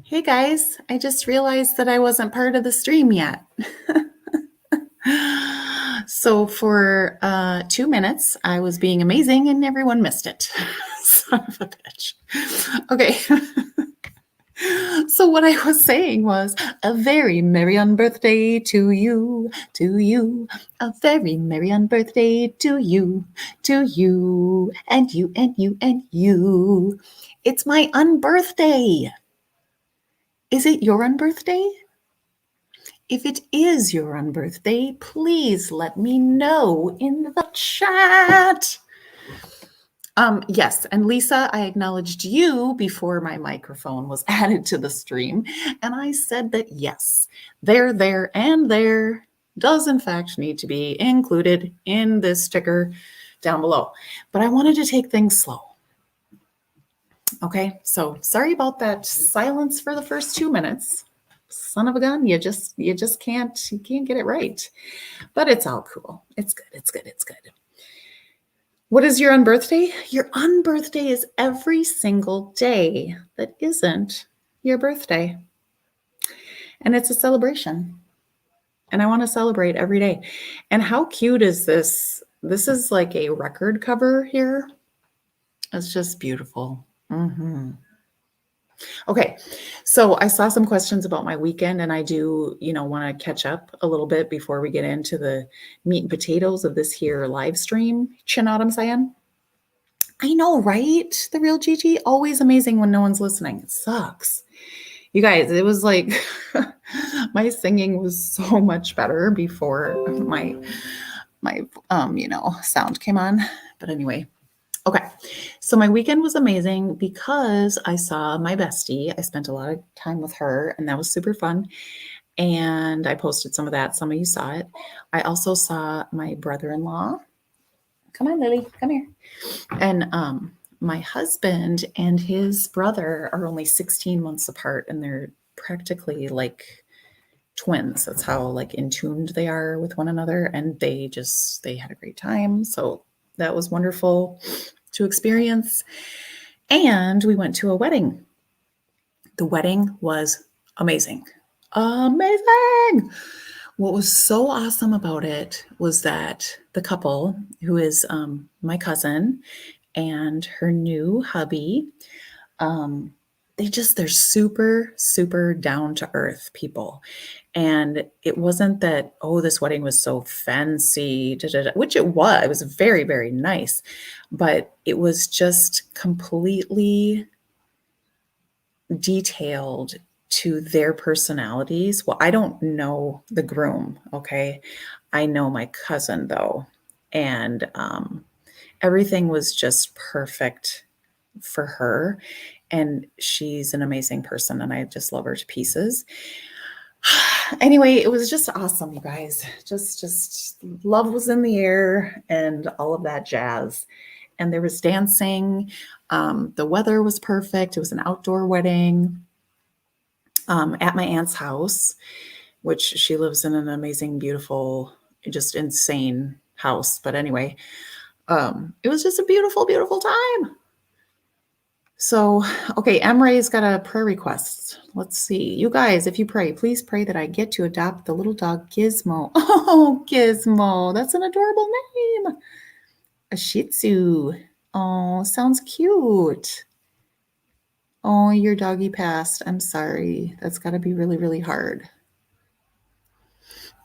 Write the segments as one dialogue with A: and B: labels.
A: Hey guys, I just realized that I wasn't part of the stream yet. So for 2 minutes, I was being amazing and everyone missed it. Son of a bitch. Okay. So what I was saying was a very merry on birthday to you, a very merry on birthday to you, and you, and you, and you. It's my unbirthday. Is it your unbirthday? If it is your unbirthday, please let me know in the chat. Yes, and Lisa, I acknowledged you before my microphone was added to the stream, and I said that yes, there, and there does in fact need to be included in this sticker down below. But I wanted to take things slow. Okay, so sorry about that silence for the first 2 minutes. Son of a gun, you just can't get it right. But it's all cool. It's good. What is your unbirthday? Your unbirthday is every single day that isn't your birthday. And it's a celebration. And I want to celebrate every day. And how cute is this? This is like a record cover here. It's just beautiful. Okay, so I saw some questions about my weekend, and I do, want to catch up a little bit before we get into the meat and potatoes of this here live stream. You know what I'm saying? I know, right? The real Gigi, always amazing when no one's listening. It sucks. You guys, it was like my singing was so much better before my sound came on. But anyway, okay, so my weekend was amazing because I saw my bestie. I spent a lot of time with her, and that was super fun. And I posted some of that. Some of you saw it. I also saw my brother-in-law. Come on, Lily, come here. And my husband and his brother are only 16 months apart, and they're practically like twins. That's how like in tuned they are with one another. And they had a great time. So that was wonderful to experience. And we went to a wedding. The wedding was amazing. Amazing. What was so awesome about it was that the couple, who is my cousin and her new hubby, they're super, super down to earth people. And it wasn't that, oh, this wedding was so fancy, which it was. It was very, very nice. But it was just completely detailed to their personalities. Well, I don't know the groom, okay? I know my cousin, though. And everything was just perfect for her. And she's an amazing person, and I just love her to pieces. Anyway, it was just awesome, you guys. Just love was in the air and all of that jazz. And there was dancing. The weather was perfect. It was an outdoor wedding at my aunt's house, which she lives in an amazing, beautiful, just insane house. But anyway, it was just a beautiful, beautiful time. So, okay, Emre's got a prayer request. Let's see. You guys, if you pray, please pray that I get to adopt the little dog Gizmo. Oh, Gizmo. That's an adorable name. A Shih Tzu. Oh, sounds cute. Oh, your doggy passed. I'm sorry. That's got to be really, really hard.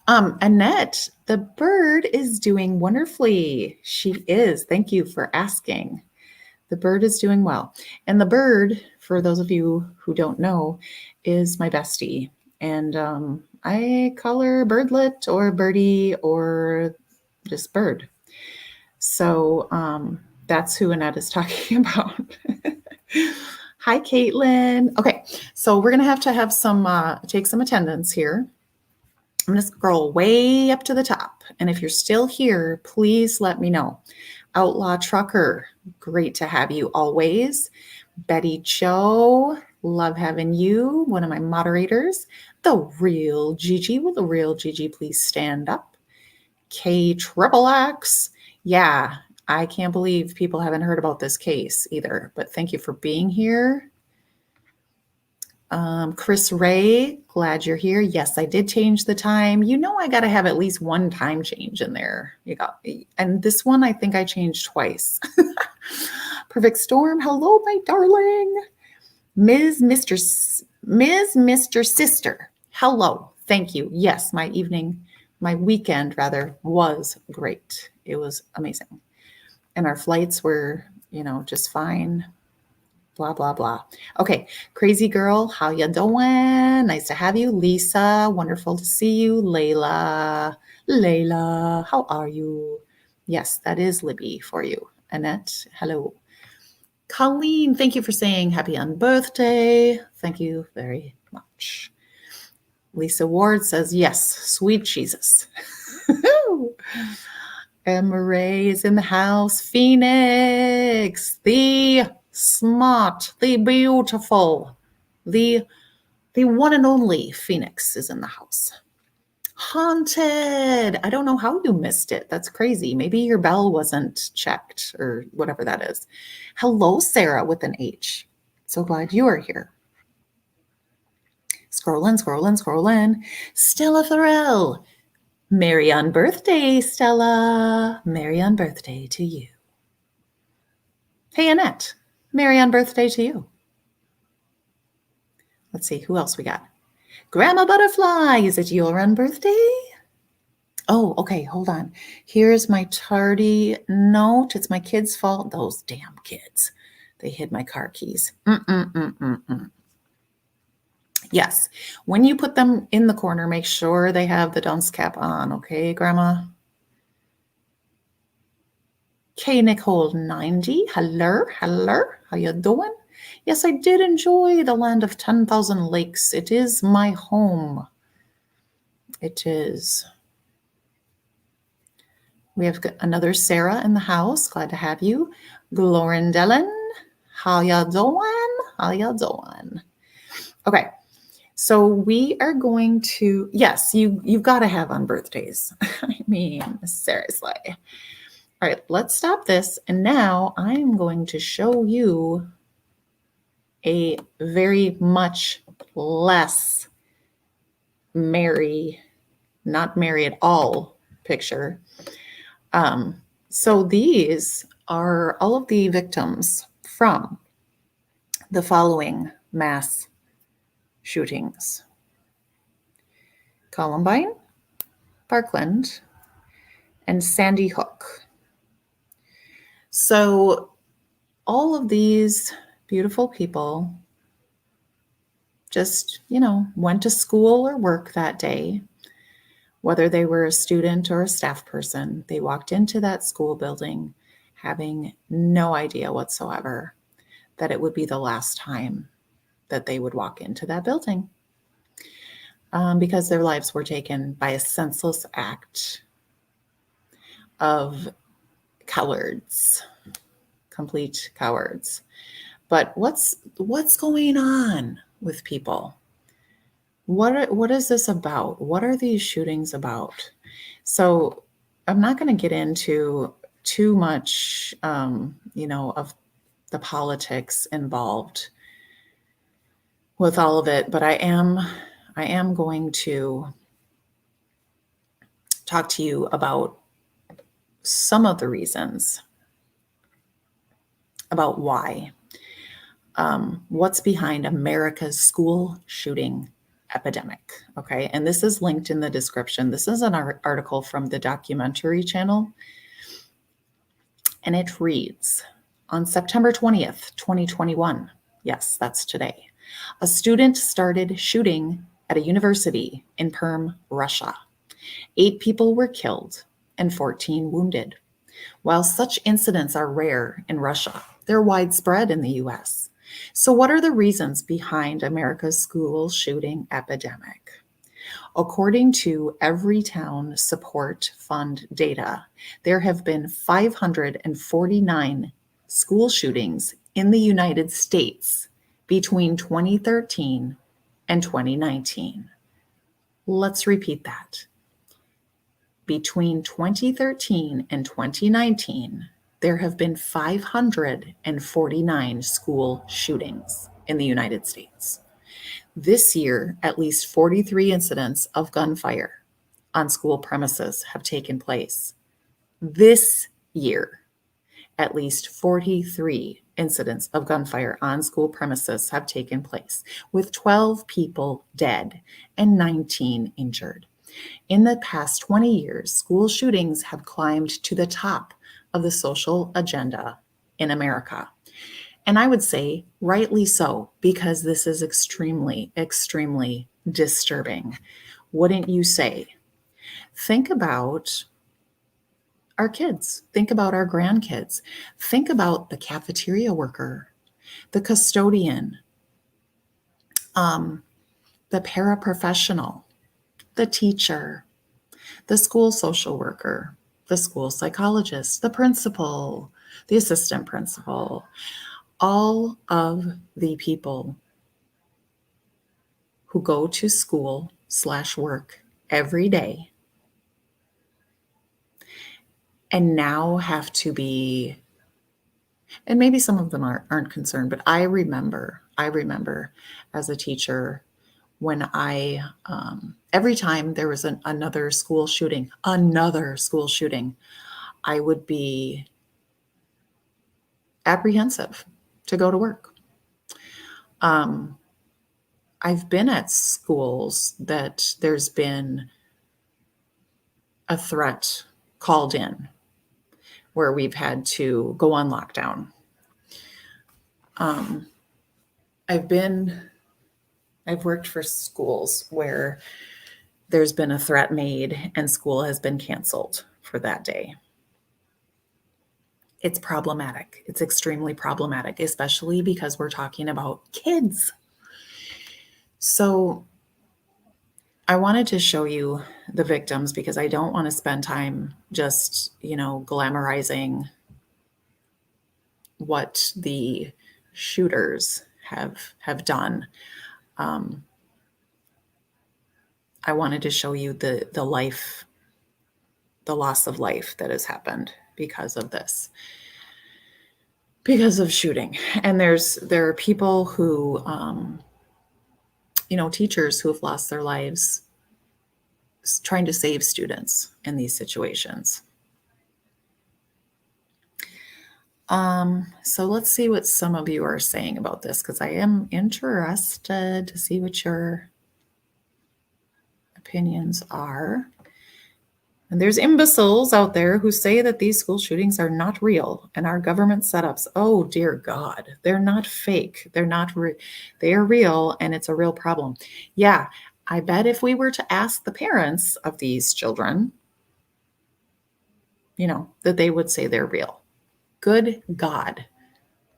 A: Annette, the bird is doing wonderfully. She is. Thank you for asking. The bird is doing well. And the bird, for those of you who don't know, is my bestie. And I call her Birdlet or Birdie or just Bird. So that's who Annette is talking about. Hi, Caitlin. Okay, so we're going to have some, take some attendance here. I'm going to scroll way up to the top. And if you're still here, please let me know. Outlaw Trucker, great to have you always. Betty Joe, love having you. One of my moderators. The real Gigi. Will the real Gigi please stand up? K Triple X. Yeah, I can't believe people haven't heard about this case either. But thank you for being here. Chris Ray, glad you're here. Yes, I did change the time. You know, I got to have at least one time change in there. You got, and this one I think I changed twice. Perfect Storm, hello, my darling. Mr. Sister, hello. Thank you. Yes, my weekend rather, was great. It was amazing. And our flights were, just fine. Blah, blah, blah. Okay, crazy girl, how you doing? Nice to have you. Lisa, wonderful to see you. Layla, how are you? Yes, that is Libby for you. Annette, hello. Colleen, thank you for saying happy unbirthday. Thank you very much. Lisa Ward says, yes, sweet Jesus. Emma Ray is in the house. Phoenix, the smart, the beautiful, the one and only Phoenix is in the house. Haunted. I don't know how you missed it. That's crazy. Maybe your bell wasn't checked or whatever that is. Hello, Sarah with an H. So glad you are here. Scrolling. Stella Farrell. Merry on birthday, Stella. Merry on birthday to you. Hey, Annette. Merry on birthday to you. Let's see, who else we got? Grandma Butterfly, is it your on birthday? Oh, okay, hold on. Here's my tardy note. It's my kids' fault. Those damn kids. They hid my car keys. Yes, when you put them in the corner, make sure they have the dunce cap on, okay, Grandma? K Nicole 90, hello, how you doing? Yes, I did enjoy the land of 10,000 lakes. It is my home. It is. We have another Sarah in the house. Glad to have you. Glorindellen, how ya doing? Okay, so we are going to, yes, you've got to have on birthdays. I mean, seriously. All right, let's stop this. And now I'm going to show you a very much less merry, not merry at all picture. So these are all of the victims from the following mass shootings: Columbine, Parkland, and Sandy Hook. So all of these beautiful people just, went to school or work that day. Whether they were a student or a staff person, they walked into that school building having no idea whatsoever that it would be the last time that they would walk into that building, because their lives were taken by a senseless act of cowards, complete cowards. But what's going on with people? What is this about? What are these shootings about? So I'm not going to get into too much, of the politics involved with all of it, but I am going to talk to you about some of the reasons about why, what's behind America's school shooting epidemic. Okay. And this is linked in the description. This is an article from the documentary channel. And it reads, on September 20th, 2021, yes, that's today, a student started shooting at a university in Perm, Russia. 8 people were killed and 14 wounded. While such incidents are rare in Russia, they're widespread in the US. So what are the reasons behind America's school shooting epidemic? According to Everytown Support Fund data, there have been 549 school shootings in the United States between 2013 and 2019. Let's repeat that. Between 2013 and 2019, there have been 549 school shootings in the United States. This year, at least 43 incidents of gunfire on school premises have taken place. This year, at least 43 incidents of gunfire on school premises have taken place, with 12 people dead and 19 injured. In the past 20 years, school shootings have climbed to the top of the social agenda in America. And I would say rightly so, because this is extremely, extremely disturbing. Wouldn't you say? Think about our kids. Think about our grandkids. Think about the cafeteria worker, the custodian, the paraprofessional, the teacher, the school social worker, the school psychologist, the principal, the assistant principal, all of the people who go to school/work every day and now have to be, and maybe some of them aren't concerned, but I remember as a teacher when every time there was another school shooting, I would be apprehensive to go to work. I've been at schools that there's been a threat called in where we've had to go on lockdown. I've worked for schools where there's been a threat made and school has been canceled for that day. It's problematic. It's extremely problematic, especially because we're talking about kids. So I wanted to show you the victims because I don't want to spend time just, glamorizing what the shooters have done. I wanted to show you the loss of life that has happened because of this, because of shooting. And there are people who, teachers who have lost their lives trying to save students in these situations. So let's see what some of you are saying about this, because I am interested to see what your opinions are. And there's imbeciles out there who say that these school shootings are not real and are government setups. Oh, dear God. They're not fake. They are real, and it's a real problem. Yeah, I bet if we were to ask the parents of these children, that they would say they're real. Good God.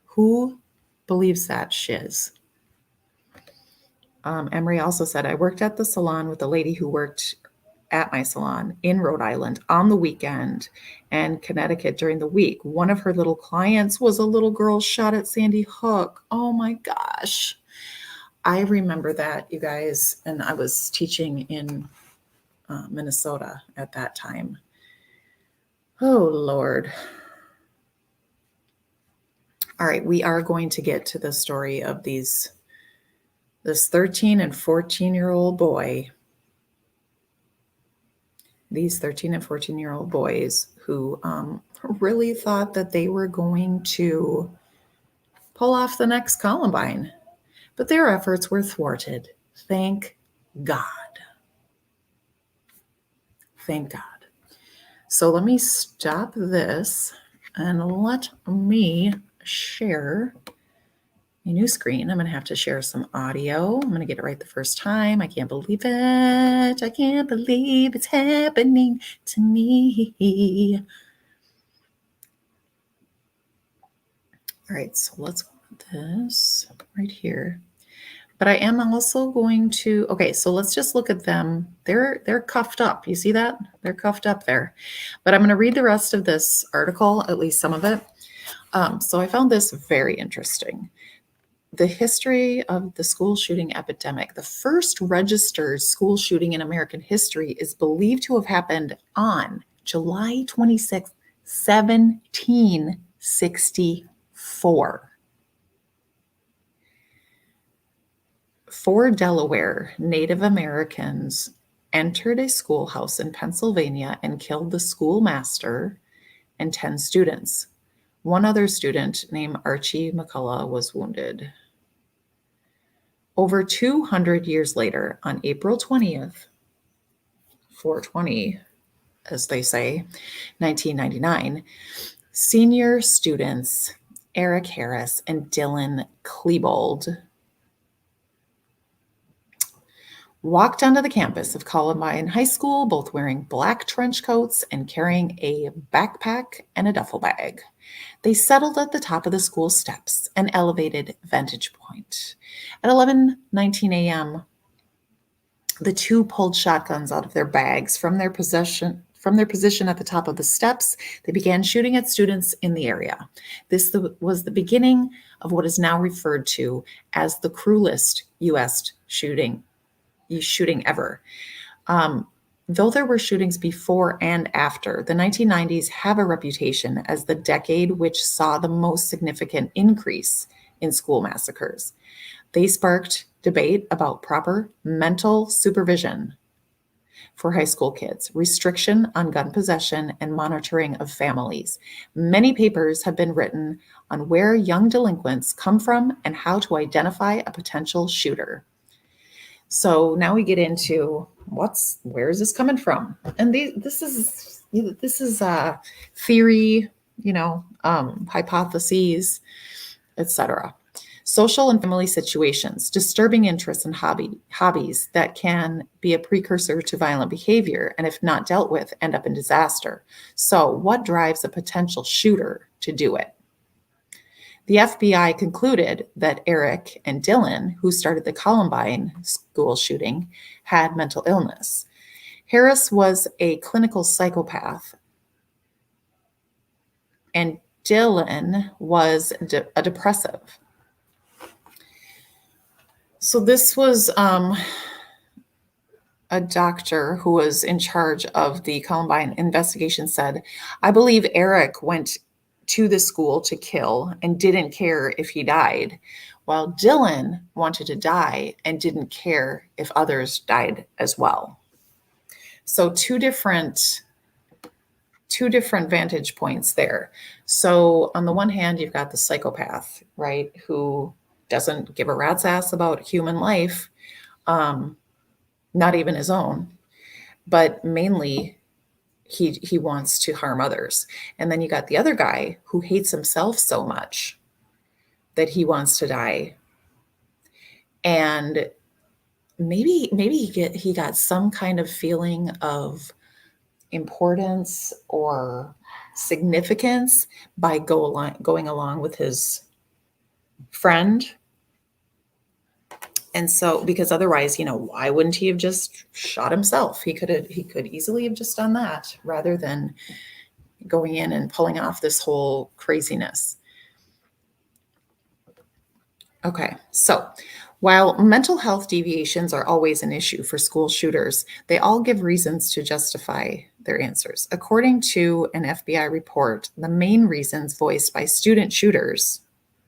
A: Who believes that shiz? Emery also said, I worked at the salon with a lady who worked at my salon in Rhode Island on the weekend and Connecticut during the week. One of her little clients was a little girl shot at Sandy Hook. Oh my gosh. I remember that, you guys, and I was teaching in Minnesota at that time. Oh, Lord. All right, we are going to get to the story of this 13 and 14-year-old boy. These 13 and 14-year-old boys who really thought that they were going to pull off the next Columbine, but their efforts were thwarted. Thank God. Thank God. So let me stop this and let me share a new screen. I'm going to have to share some audio. I'm going to get it right the first time. I can't believe it. I can't believe it's happening to me. All right, so let's go with this right here. But I am also going to, okay, so let's just look at them. They're cuffed up. You see that? They're cuffed up there. But I'm going to read the rest of this article, at least some of it. So I found this very interesting. The history of the school shooting epidemic. The first registered school shooting in American history is believed to have happened on July 26, 1764. 4 Delaware Native Americans entered a schoolhouse in Pennsylvania and killed the schoolmaster and 10 students. One other student named Archie McCullough was wounded. Over 200 years later, on April 20th, 420, as they say, 1999, senior students Eric Harris and Dylan Klebold walked onto the campus of Columbine High School, both wearing black trench coats and carrying a backpack and a duffel bag. They settled at the top of the school steps, an elevated vantage point. At 11:19 a.m., the two pulled shotguns out of their bags from their position at the top of the steps. They began shooting at students in the area. This was the beginning of what is now referred to as the cruelest U.S. shooting ever. Though there were shootings before and after, the 1990s have a reputation as the decade which saw the most significant increase in school massacres. They sparked debate about proper mental supervision for high school kids, restriction on gun possession, and monitoring of families. Many papers have been written on where young delinquents come from and how to identify a potential shooter. So now we get into where is this coming from? And this is theory, hypotheses, etc. Social and family situations, disturbing interests and hobbies that can be a precursor to violent behavior, and if not dealt with, end up in disaster. So what drives a potential shooter to do it? The FBI concluded that Eric and Dylan, who started the Columbine school shooting, had mental illness. Harris was a clinical psychopath, and Dylan was a depressive. So this was a doctor who was in charge of the Columbine investigation said, "I believe Eric went to the school to kill and didn't care if he died, while Dylan wanted to die and didn't care if others died as well." So two different vantage points there. So on the one hand, you've got the psychopath, right, who doesn't give a rat's ass about human life, not even his own, but mainly he wants to harm others. And then you got the other guy who hates himself so much that he wants to die. And maybe he got some kind of feeling of importance or significance by going along with his friend. And so, because otherwise, why wouldn't he have just shot himself? He could easily have just done that rather than going in and pulling off this whole craziness. Okay, so while mental health deviations are always an issue for school shooters, they all give reasons to justify their answers. According to an FBI report, the main reasons voiced by student shooters,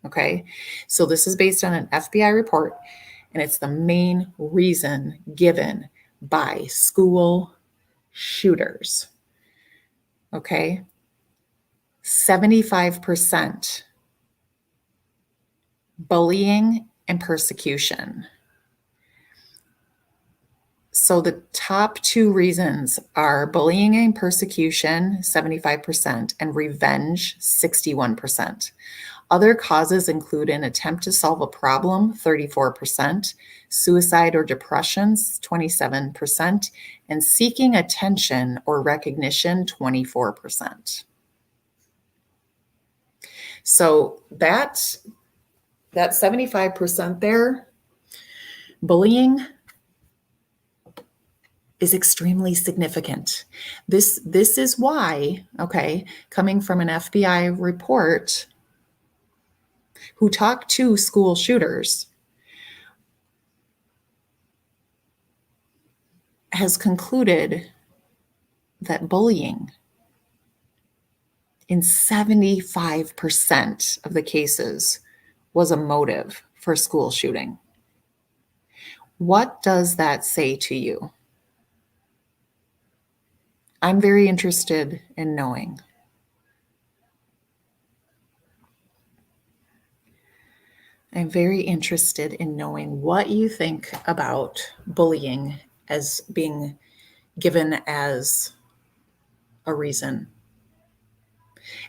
A: okay, so this is based on an FBI report, and it's the main reason given by school shooters, okay? 75%. Bullying and persecution. So the top two reasons are bullying and persecution, 75%, and revenge, 61%. Other causes include an attempt to solve a problem, 34%, suicide or depression, 27%, and seeking attention or recognition, 24%. So that 75% there, bullying is extremely significant. This is why, okay, coming from an FBI report who talked to school shooters, has concluded that bullying in 75% of the cases was a motive for school shooting. What does that say to you? I'm very interested in knowing. I'm very interested in knowing what you think about bullying as being given as a reason.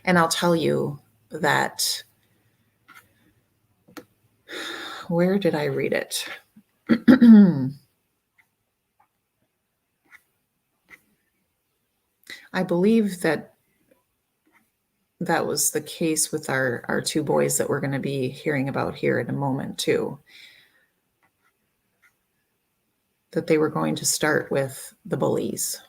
A: And I'll tell you that, where did I read it? I believe that that was the case with our two boys that we're going to be hearing about here in a moment, too. That they were going to start with the bullies.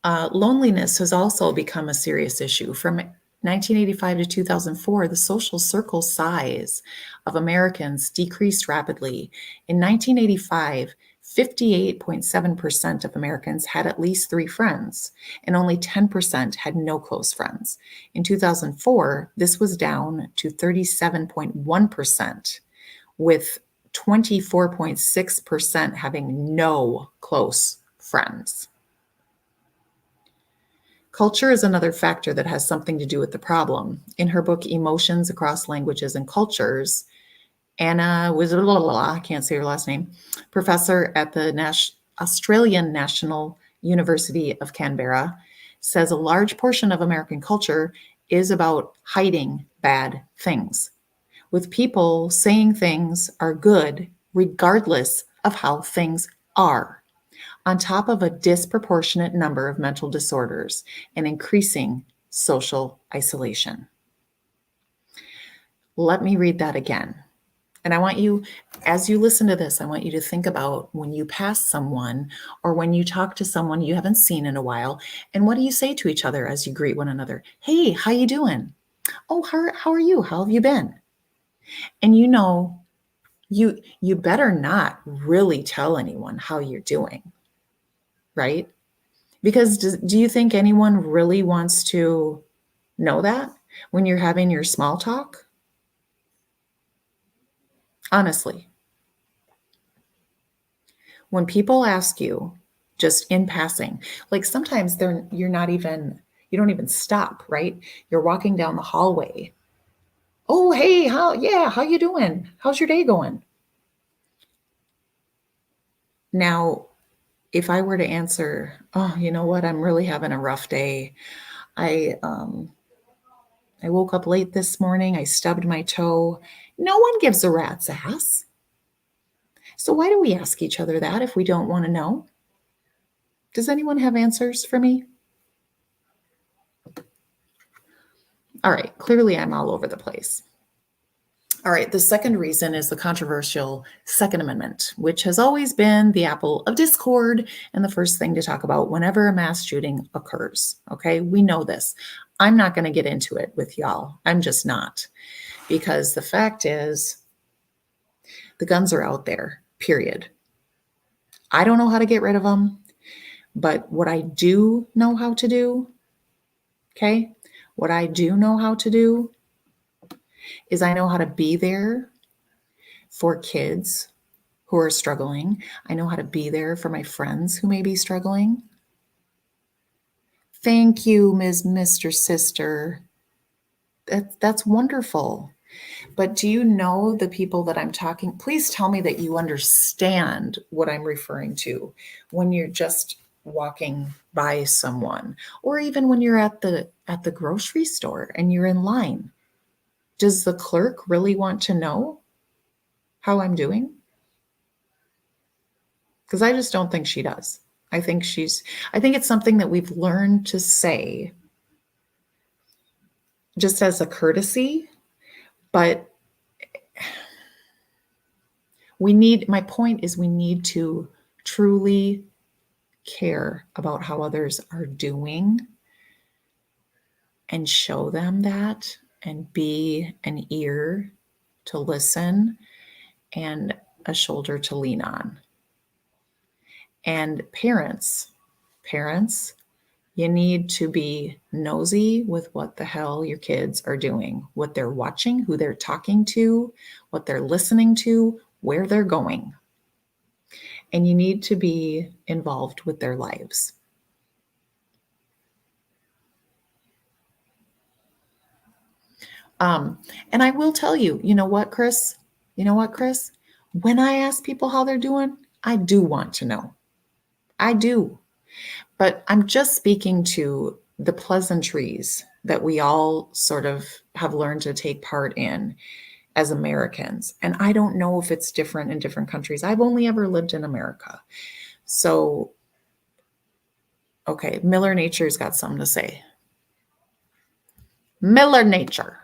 A: Loneliness has also become a serious issue. From 1985 to 2004, the social circle size of Americans decreased rapidly. In 1985, 58.7% of Americans had at least 3 friends, and only 10% had no close friends. In 2004, this was down to 37.1%, with 24.6% having no close friends. Culture is another factor that has something to do with the problem. In her book, Emotions Across Languages and Cultures, Anna I can't say her last name, professor at the Australian National University of Canberra, says a large portion of American culture is about hiding bad things, with people saying things are good regardless of how things are, on top of a disproportionate number of mental disorders and increasing social isolation. Let me read that again. And I want you, as you listen to this, I want you to think about when you pass someone or when you talk to someone you haven't seen in a while, and what do you say to each other as you greet one another? Hey, how you doing? Oh, how are you? How have you been? And you better not really tell anyone how you're doing, right? Because do you think anyone really wants to know that when you're having your small talk? Honestly, when people ask you just in passing, like sometimes you don't even stop, right? You're walking down the hallway. Oh, hey, how you doing? How's your day going? Now, if I were to answer, oh, you know what? I'm really having a rough day. I um I woke up late this morning. I stubbed my toe. No one gives a rat's ass. So why do we ask each other that if we don't want to know? Does anyone have answers for me? All right, clearly I'm all over the place. All right, the second reason is the controversial Second Amendment, which has always been the apple of discord and the first thing to talk about whenever a mass shooting occurs. Okay, we know this. I'm not going to get into it with y'all. I'm just not. Because the fact is, the guns are out there, period. I don't know how to get rid of them, but what I do know how to do, okay, what I do know how to do is I know how to be there for kids who are struggling. I know how to be there for my friends who may be struggling. Thank you, Mr. Sister. That's wonderful. But do you know the people that I'm talking? Please tell me that you understand what I'm referring to when you're just walking by someone, or even when you're at the grocery store and you're in line. Does the clerk really want to know how I'm doing? Because I just don't think she does. I think it's something that we've learned to say just as a courtesy, but my point is we need to truly care about how others are doing and show them that and be an ear to listen and a shoulder to lean on. And parents, you need to be nosy with what the hell your kids are doing, what they're watching, who they're talking to, what they're listening to, where they're going, and you need to be involved with their lives. And I will tell you, you know what, Chris? You know what, Chris? When I ask people how they're doing, I do want to know. I do. But I'm just speaking to the pleasantries that we all sort of have learned to take part in as Americans. And I don't know if it's different in different countries. I've only ever lived in America. So, okay, Miller Nature's got something to say. Miller Nature.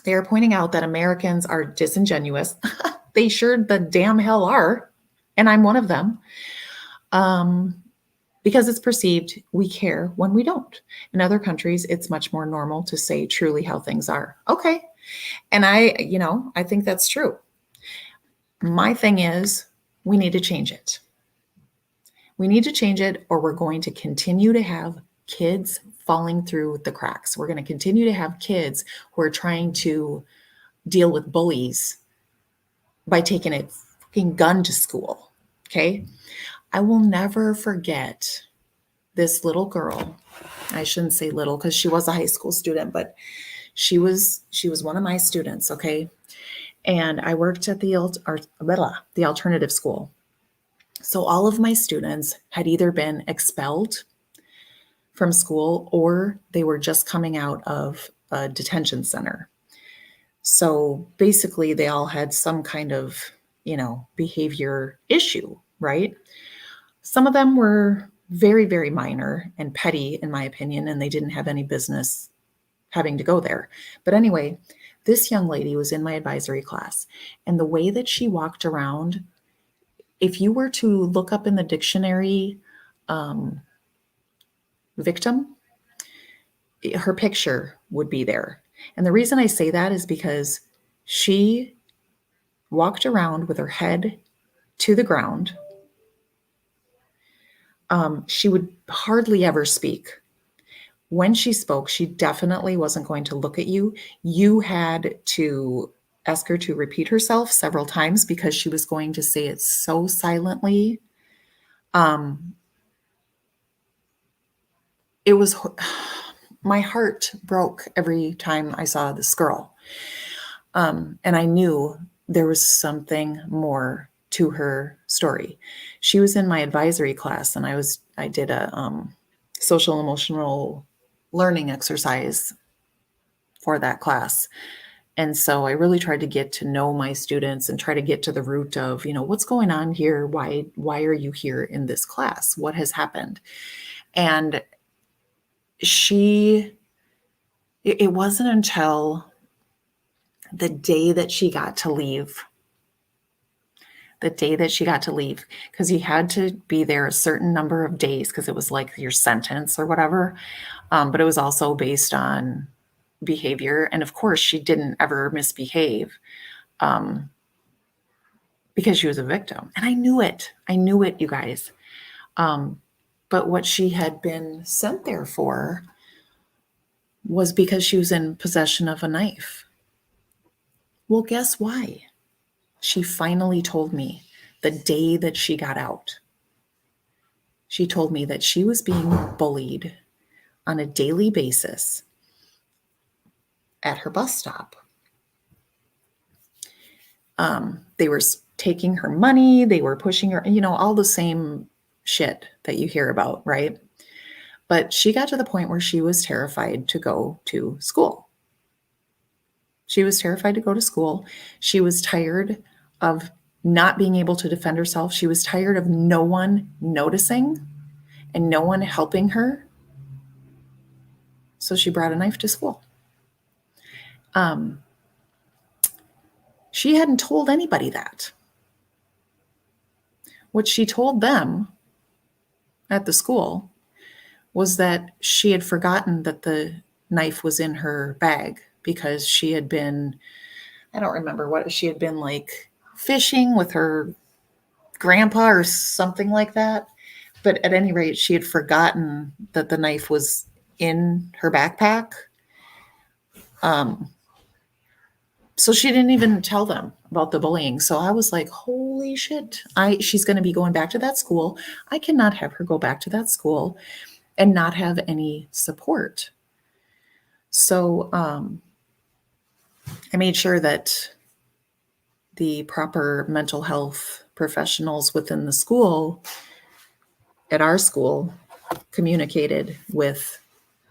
A: They are pointing out that Americans are disingenuous. They sure the damn hell are. And I'm one of them. Because it's perceived we care when we don't. In other countries, it's much more normal to say truly how things are. Okay. And I think that's true. My thing is, we need to change it. We need to change it, or we're going to continue to have kids falling through the cracks. We're going to continue to have kids who are trying to deal with bullies by taking a fucking gun to school. Okay. I will never forget this little girl. I shouldn't say little because she was a high school student, but she was one of my students. Okay. And I worked at the alternative school. So all of my students had either been expelled from school or they were just coming out of a detention center. So basically, they all had some kind of, behavior issue, right? Some of them were very, very minor and petty, in my opinion, and they didn't have any business having to go there. But anyway, this young lady was in my advisory class, and the way that she walked around, if you were to look up in the dictionary victim, her picture would be there. And the reason I say that is because she walked around with her head to the ground. She would hardly ever speak. When she spoke, she definitely wasn't going to look at you. You had to ask her to repeat herself several times because she was going to say it so silently. It was, my heart broke every time I saw this girl. And I knew there was something more to her story. She was in my advisory class, and I did a social emotional learning exercise for that class. And so I really tried to get to know my students and try to get to the root of, what's going on here? Why are you here in this class? What has happened? And it wasn't until the day that she got to leave, because you had to be there a certain number of days because it was like your sentence or whatever. But it was also based on behavior. And of course, she didn't ever misbehave because she was a victim. And I knew it. You guys. But what she had been sent there for was because she was in possession of a knife. Well, guess why? She finally told me the day that she got out. She told me that she was being bullied on a daily basis at her bus stop. They were taking her money, they were pushing her, all the same shit that you hear about, right? But she got to the point where she was terrified to go to school. She was terrified to go to school. She was tired of not being able to defend herself. She was tired of no one noticing and no one helping her. So she brought a knife to school. She hadn't told anybody that. What she told them at the school was that she had forgotten that the knife was in her bag because she had been, I don't remember what, she had been like fishing with her grandpa or something like that. But at any rate, she had forgotten that the knife was in her backpack. So she didn't even tell them about the bullying. So I was like, holy shit. She's going to be going back to that school. I cannot have her go back to that school and not have any support. So I made sure that the proper mental health professionals within the school, at our school, communicated with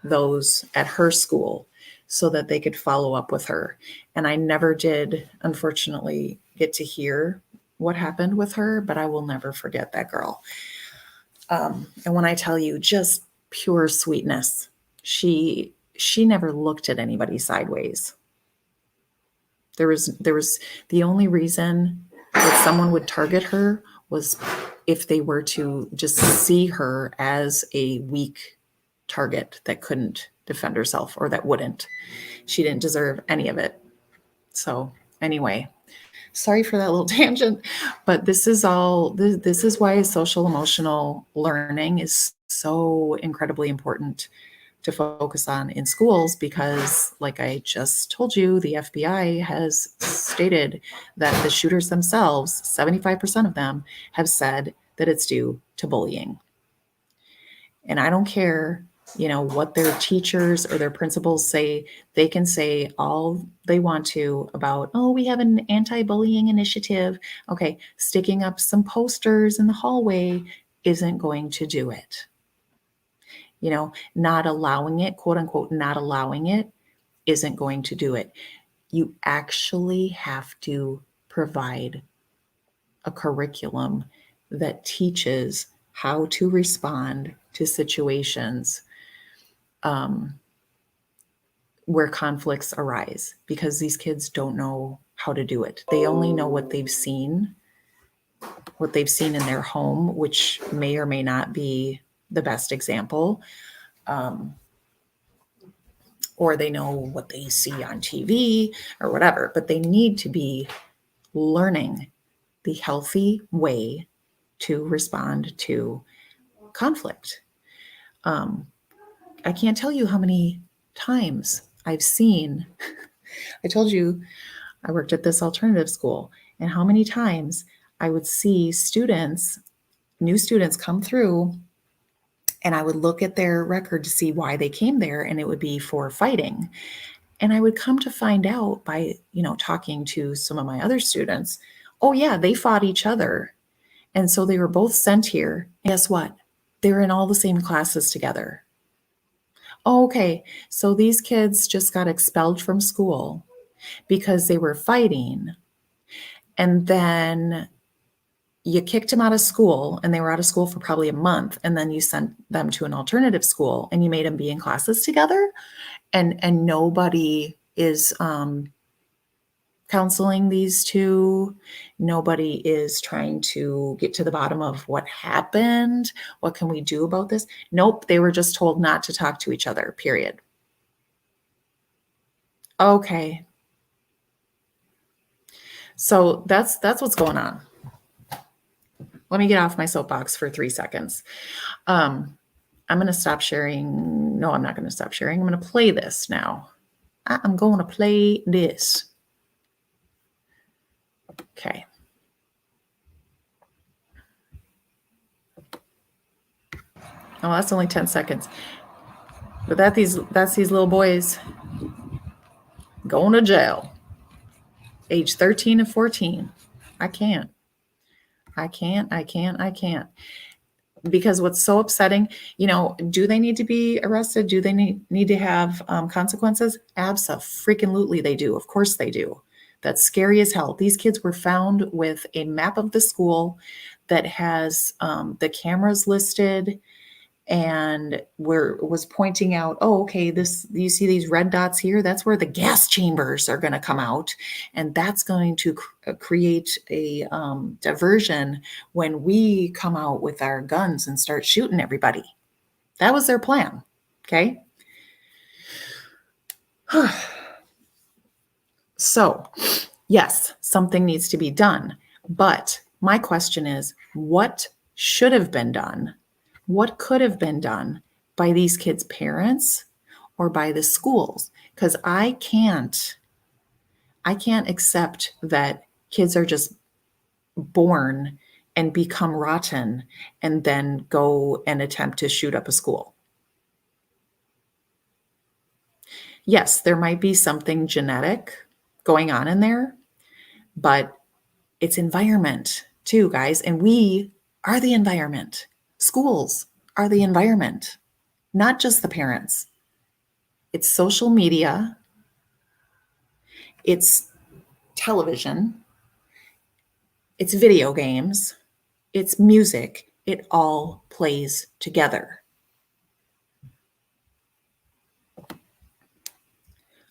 A: those at her school so that they could follow up with her. And I never did, unfortunately, get to hear what happened with her, but I will never forget that girl. And when I tell you, just pure sweetness, she never looked at anybody sideways. There was the only reason that someone would target her was if they were to just see her as a weak target that couldn't defend herself or that wouldn't. She didn't deserve any of it. So anyway, sorry for that little tangent, but this is why social emotional learning is so incredibly important to focus on in schools, because like I just told you, the FBI has stated that the shooters themselves, 75% of them, have said that it's due to bullying. And I don't care, what their teachers or their principals say. They can say all they want to about, oh, we have an anti-bullying initiative. Okay, sticking up some posters in the hallway isn't going to do it. Not allowing it, quote unquote, not allowing it isn't going to do it. You actually have to provide a curriculum that teaches how to respond to situations where conflicts arise, because these kids don't know how to do it. They only know what they've seen in their home, which may or may not be the best example. Or they know what they see on TV or whatever, but they need to be learning the healthy way to respond to conflict. I can't tell you how many times I've seen, I told you I worked at this alternative school, and how many times I would see new students come through, and I would look at their record to see why they came there, and it would be for fighting. And I would come to find out by, talking to some of my other students, oh yeah, they fought each other. And so they were both sent here. And guess what? They were in all the same classes together. Oh, okay, so these kids just got expelled from school because they were fighting. And then you kicked them out of school, and they were out of school for probably a month. And then you sent them to an alternative school and you made them be in classes together. And nobody is counseling these two. Nobody is trying to get to the bottom of what happened. What can we do about this? Nope, they were just told not to talk to each other, period. Okay. So that's what's going on. Let me get off my soapbox for 3 seconds. I'm going to stop sharing. No, I'm not going to stop sharing. I'm going to play this now. I'm going to play this. Okay. Oh, that's only 10 seconds. But that's these little boys going to jail. Age 13 and 14. I can't. Because what's so upsetting, do they need to be arrested? Do they need to have consequences? Abso-freaking-lutely they do. Of course they do. That's scary as hell. These kids were found with a map of the school that has the cameras listed, and was pointing out, oh, okay, you see these red dots here? That's where the gas chambers are going to come out, and that's going to create a diversion when we come out with our guns and start shooting everybody. That was their plan. Okay. So, yes, something needs to be done. But my question is, what should have been done? What could have been done by these kids' parents or by the schools? Because I can't I can't accept that kids are just born and become rotten and then go and attempt to shoot up a school. Yes, there might be something genetic going on in there, but it's environment too, guys. And we are the environment. Schools are the environment, not just the parents. It's social media, it's television, it's video games, it's music. It all plays together.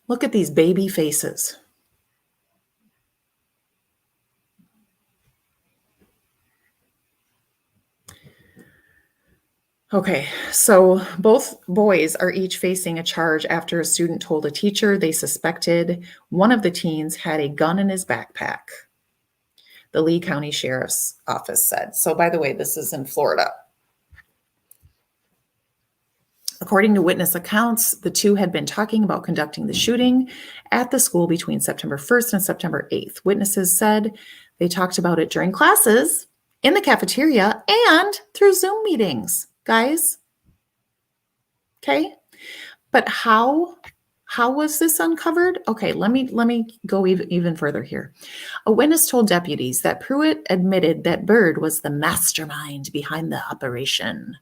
A: Look at these baby faces. Okay, so both boys are each facing a charge after a student told a teacher they suspected one of the teens had a gun in his backpack, the Lee County Sheriff's Office said. So, by the way, this is in Florida. According to witness accounts, the two had been talking about conducting the shooting at the school between September 1st and September 8th. Witnesses said they talked about it during classes, in the cafeteria, and through Zoom meetings. Guys, okay? But how was this uncovered? Okay, let me go even further here. A witness told deputies that Pruitt admitted that Bird was the mastermind behind the operation.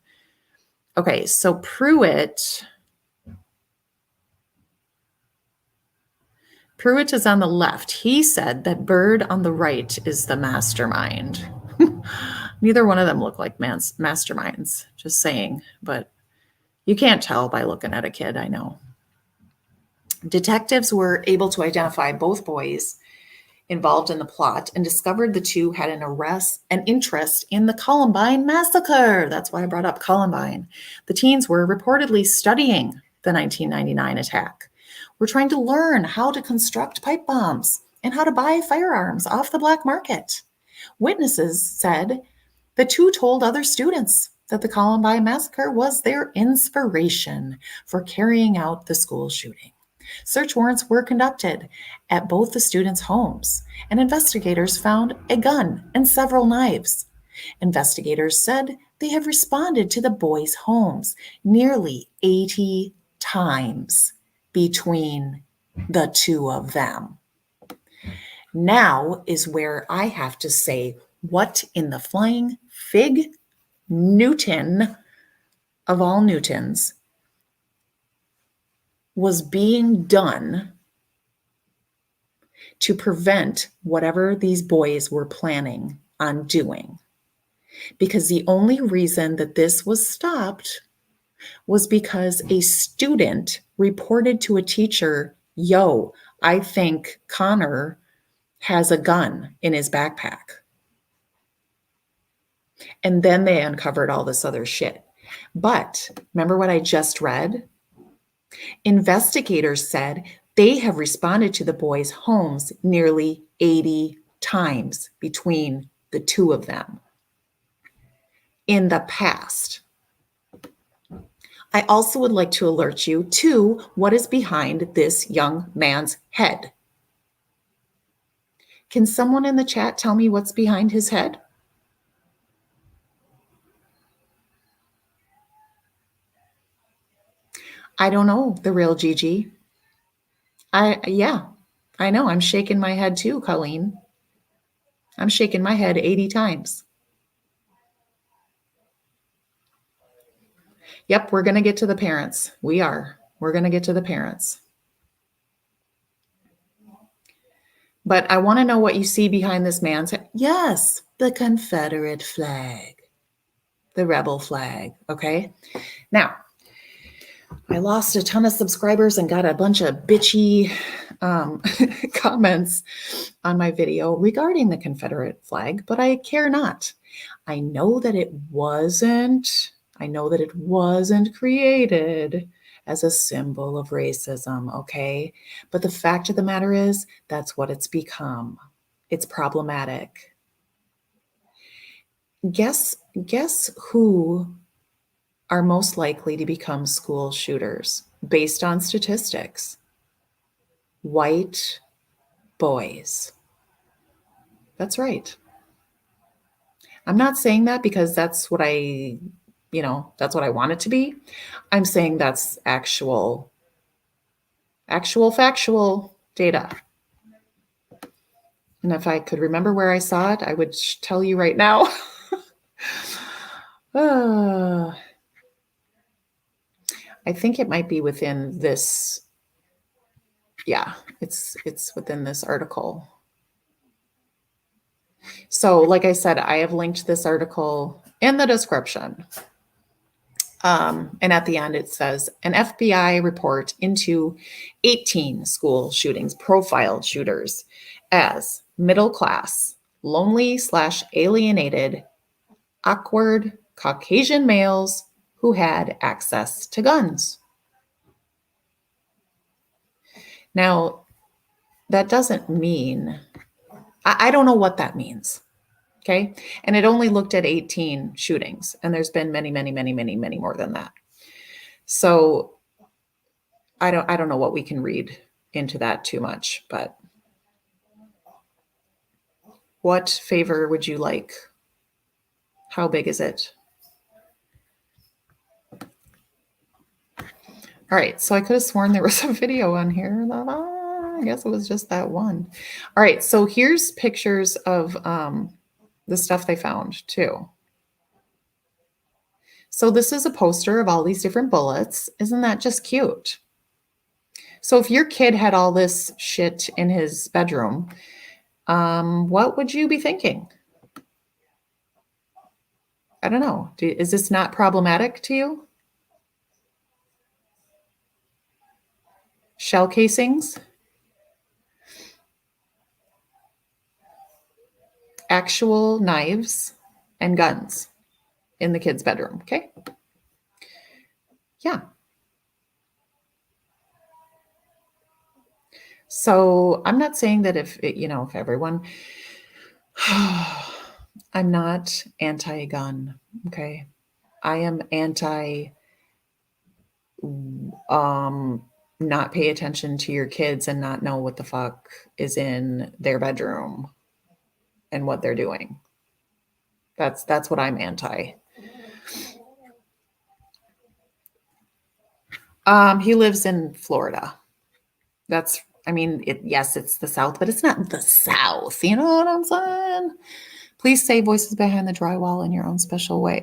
A: Okay, so Pruitt is on the left. He said that Bird on the right is the mastermind. Neither one of them look like masterminds, just saying, but you can't tell by looking at a kid, I know. Detectives were able to identify both boys involved in the plot and discovered the two had an interest in the Columbine massacre. That's why I brought up Columbine. The teens were reportedly studying the 1999 attack. We're trying to learn how to construct pipe bombs and how to buy firearms off the black market. Witnesses said the two told other students that the Columbine massacre was their inspiration for carrying out the school shooting. Search warrants were conducted at both the students' homes, and investigators found a gun and several knives. Investigators said they have responded to the boys' homes nearly 80 times between the two of them. Now is where I have to say, what in the flying fig Newton of all Newtons was being done to prevent whatever these boys were planning on doing? Because the only reason that this was stopped was because a student reported to a teacher, yo, I think Connor has a gun in his backpack. And then they uncovered all this other shit. But remember what I just read? Investigators said they have responded to the boys' homes nearly 80 times between the two of them in the past. I also would like to alert you to what is behind this young man's head. Can someone in the chat tell me what's behind his head? I don't know, the real Gigi. Yeah, I know. I'm shaking my head too, Colleen. I'm shaking my head 80 times. Yep, we're going to get to the parents. We are. We're going to get to the parents. But I want to know what you see behind this man's head. Yes, the Confederate flag, the rebel flag. Okay. Now, I lost a ton of subscribers and got a bunch of bitchy comments on my video regarding the Confederate flag, but I care not. I know that it wasn't created as a symbol of racism, okay? But the fact of the matter is, that's what it's become. It's problematic. Guess who are most likely to become school shooters based on statistics? White boys. That's right. I'm not saying that because that's what that's what I want it to be. I'm saying that's actual factual data. And if I could remember where I saw it, I would tell you right now. I think it might be within this. Yeah, it's within this article. So, like I said, I have linked this article in the description. And at the end, it says an FBI report into 18 school shootings profiled shooters as middle class, lonely / alienated, awkward Caucasian males who had access to guns. Now, that doesn't mean, I don't know what that means. Okay. And it only looked at 18 shootings, and there's been many, many, many, many, many more than that. So I don't know what we can read into that too much, but what favor would you like? How big is it? All right. So I could have sworn there was a video on here. I guess it was just that one. All right. So here's pictures of the stuff they found too. So this is a poster of all these different bullets. Isn't that just cute? So if your kid had all this shit in his bedroom, what would you be thinking? I don't know. Is this not problematic to you? Shell casings, actual knives, and guns in the kid's bedroom. Okay. Yeah. So I'm not saying that if everyone, I'm not anti-gun. Okay. I am anti not pay attention to your kids and not know what the fuck is in their bedroom and what they're doing. That's what I'm anti. He lives in Florida. Yes, it's the South, but it's not the South. You know what I'm saying? Please say voices behind the drywall in your own special way.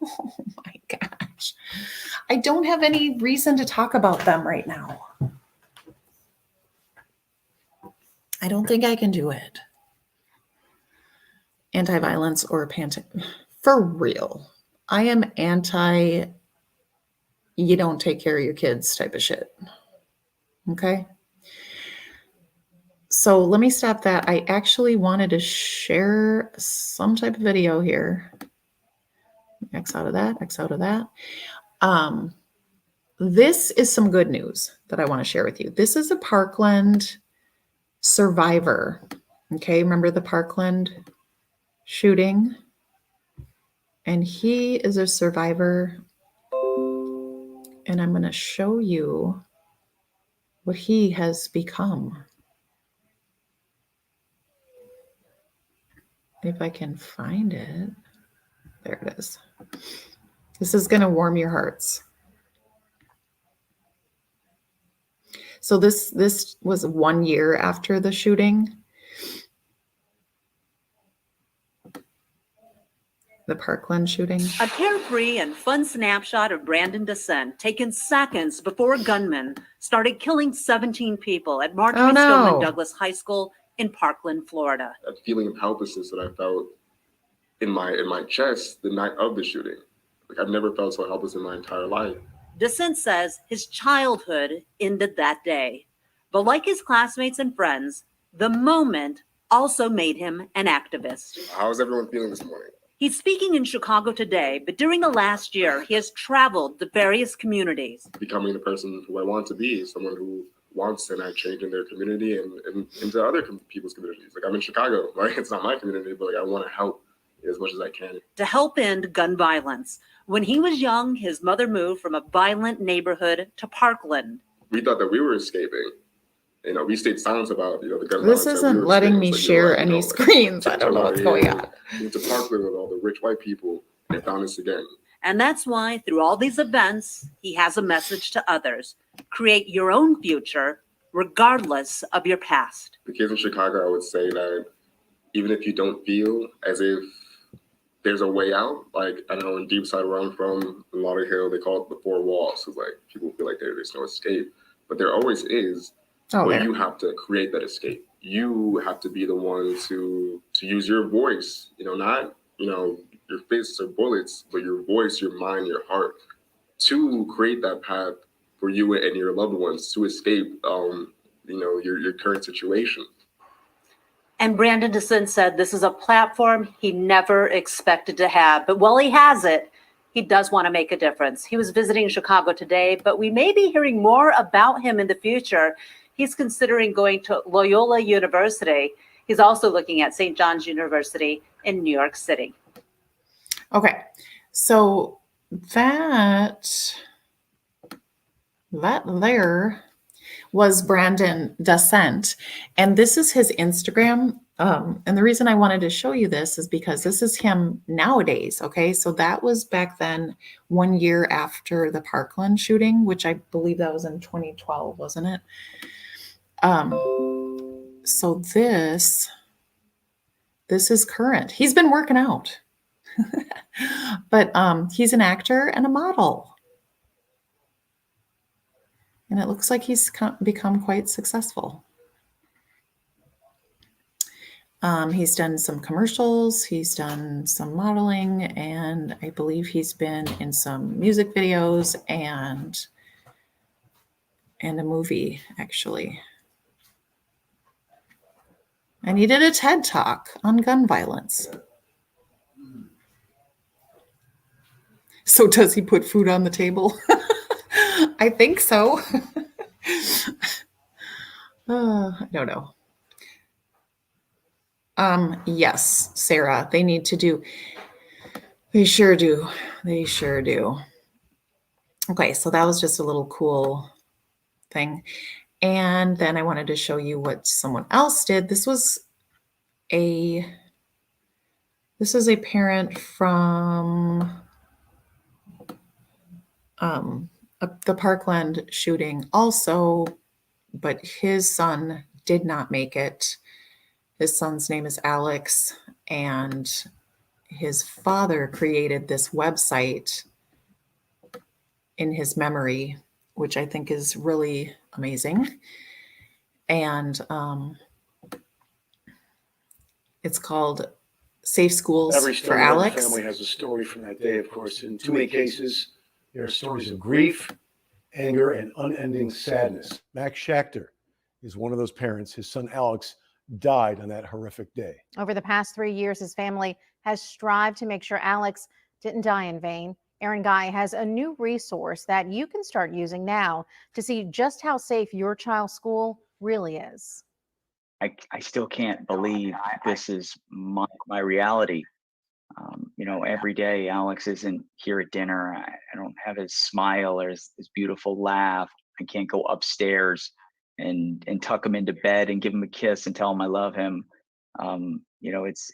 A: Oh my gosh. I don't have any reason to talk about them right now. I don't think I can do it. Anti-violence or for real. I am anti you don't take care of your kids type of shit. Okay. So let me stop that. I actually wanted to share some type of video here. X out of that, X out of that. This is some good news that I want to share with you. This is a Parkland survivor. Okay, remember the Parkland shooting? And he is a survivor. And I'm going to show you what he has become. If I can find it. There it is. This is going to warm your hearts. So this was 1 year after the shooting. The Parkland shooting.
B: A carefree and fun snapshot of Brandon Descent taken seconds before a gunman started killing 17 people at Marjorie Stoneman Douglas High School in Parkland, Florida.
C: That feeling of helplessness that I felt in my chest the night of the shooting. Like I've never felt so helpless in my entire life.
B: Descent says his childhood ended that day. But like his classmates and friends, the moment also made him an activist.
C: How is everyone feeling this morning?
B: He's speaking in Chicago today, but during the last year, he has traveled to various communities.
C: Becoming the person who I want to be, someone who wants to enact change in their community and into other people's communities. Like I'm in Chicago, right? It's not my community, but like I want to help as much as I can.
B: To help end gun violence. When he was young, his mother moved from a violent neighborhood to Parkland.
C: We thought that we were escaping, we stayed silent about, the gun
A: This
C: violence that we
A: isn't
C: were
A: letting me
C: experiencing. Like,
A: share
C: like,
A: any screens. I don't know what's going on.
C: Into Parkland with all the rich white people and found us again.
B: And that's why through all these events, he has a message to others. Create your own future, regardless of your past.
C: The kids in Chicago, I would say that even if you don't feel as if there's a way out, like, I don't know, in Deep Side where I'm from, in Lauderhill, they call it the four walls. So, like, people feel like there's no escape. But there always is. But you have to create that escape. You have to be the one to use your voice, not, your fists or bullets, but your voice, your mind, your heart, to create that path for you and your loved ones to escape, your current situation.
B: And Brandon DeSint said this is a platform he never expected to have. But while he has it, he does want to make a difference. He was visiting Chicago today, but we may be hearing more about him in the future. He's considering going to Loyola University. He's also looking at St. John's University in New York City.
A: Okay, so that there was Brandon DeSint, and this is his Instagram. And the reason I wanted to show you this is because this is him nowadays. Okay, so that was back then, 1 year after the Parkland shooting, which I believe that was in 2012, wasn't it? So this is current. He's been working out. But he's an actor and a model. And it looks like he's become quite successful. He's done some commercials, he's done some modeling, and I believe he's been in some music videos and a movie, actually. And he did a TED Talk on gun violence. So does he put food on the table? I think so. I don't know. Yes, Sarah, they need to do. They sure do. They sure do. Okay, so that was just a little cool thing. And then I wanted to show you what someone else did. This is a parent from the Parkland shooting also, but his son did not make it. His son's name is Alex, and his father created this website in his memory, which I think is really amazing. And it's called Safe Schools for Alex.
D: Every family has a story from that day, of course. In too many cases, there are stories of grief, anger, and unending sadness. Max Schachter is one of those parents. His son Alex died on that horrific day.
E: Over the past 3 years, his family has strived to make sure Alex didn't die in vain. Aaron Guy has a new resource that you can start using now to see just how safe your child's school really is.
F: I still can't believe this is my reality. Every day Alex isn't here at dinner. I don't have his smile or his beautiful laugh. I can't go upstairs and tuck him into bed and give him a kiss and tell him I love him. This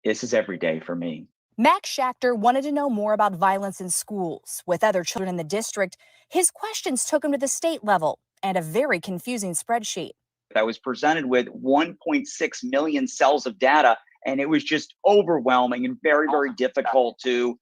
F: is every day for me.
G: Max Schachter wanted to know more about violence in schools. With other children in the district, his questions took him to the state level and a very confusing spreadsheet.
F: I was presented with 1.6 million cells of data, and it was just overwhelming and very, very difficult to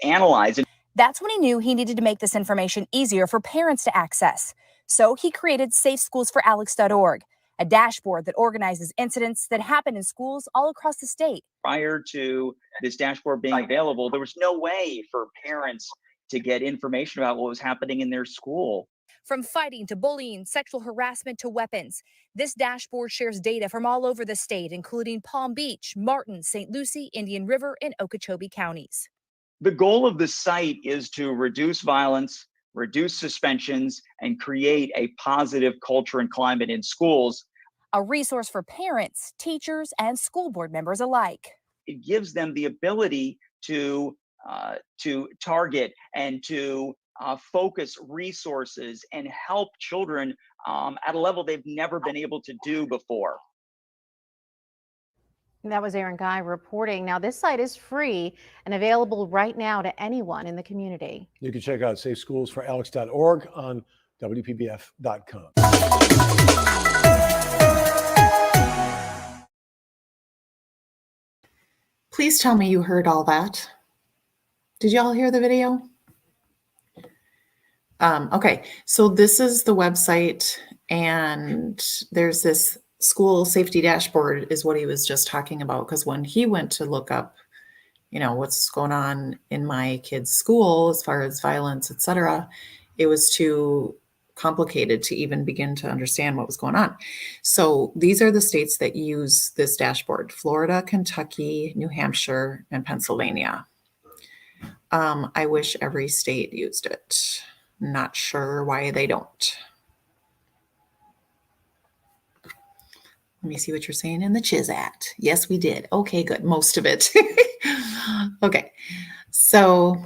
F: analyze.
G: That's when he knew he needed to make this information easier for parents to access. So he created safeschoolsforalex.org, a dashboard that organizes incidents that happen in schools all across the state.
F: Prior to this dashboard being available, there was no way for parents to get information about what was happening in their school.
G: From fighting to bullying, sexual harassment to weapons, this dashboard shares data from all over the state, including Palm Beach, Martin, St. Lucie, Indian River, and Okeechobee counties.
F: The goal of the site is to reduce violence, reduce suspensions, and create a positive culture and climate in schools.
G: A resource for parents, teachers, and school board members alike.
F: It gives them the ability to target and to focus resources and help children at a level they've never been able to do before.
E: That was Aaron Guy reporting. Now, this site is free and available right now to anyone in the community.
D: You can check out safeschools4alex.org on WPBF.com.
A: Please tell me you heard all that. Did y'all hear the video? Okay, so this is the website, and there's this school safety dashboard is what he was just talking about. Because when he went to look up, what's going on in my kid's school as far as violence, etc., it was too complicated to even begin to understand what was going on. So these are the states that use this dashboard: Florida, Kentucky, New Hampshire, and Pennsylvania. I wish every state used it. Not sure why they don't. Let me see what you're saying in the Chizat. Yes, we did. Okay, good. Most of it. Okay. So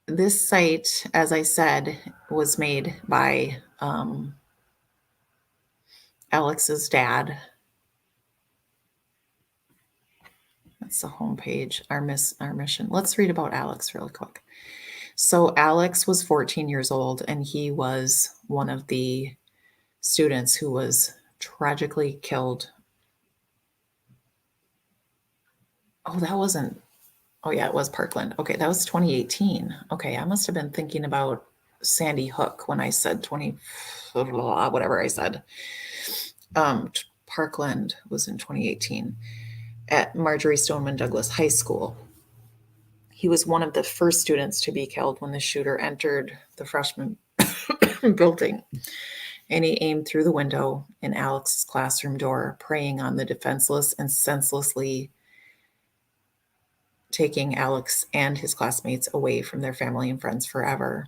A: this site, as I said, was made by Alex's dad. That's the homepage, our mission. Let's read about Alex really quick. So Alex was 14 years old, and he was one of the students who was tragically killed. Oh, that wasn't. Oh, yeah, it was Parkland. Okay, that was 2018. Okay, I must have been thinking about Sandy Hook when I said 20, whatever I said. Parkland was in 2018 at Marjorie Stoneman Douglas High School. He was one of the first students to be killed when the shooter entered the freshman building, and he aimed through the window in Alex's classroom door, preying on the defenseless and senselessly taking Alex and his classmates away from their family and friends forever.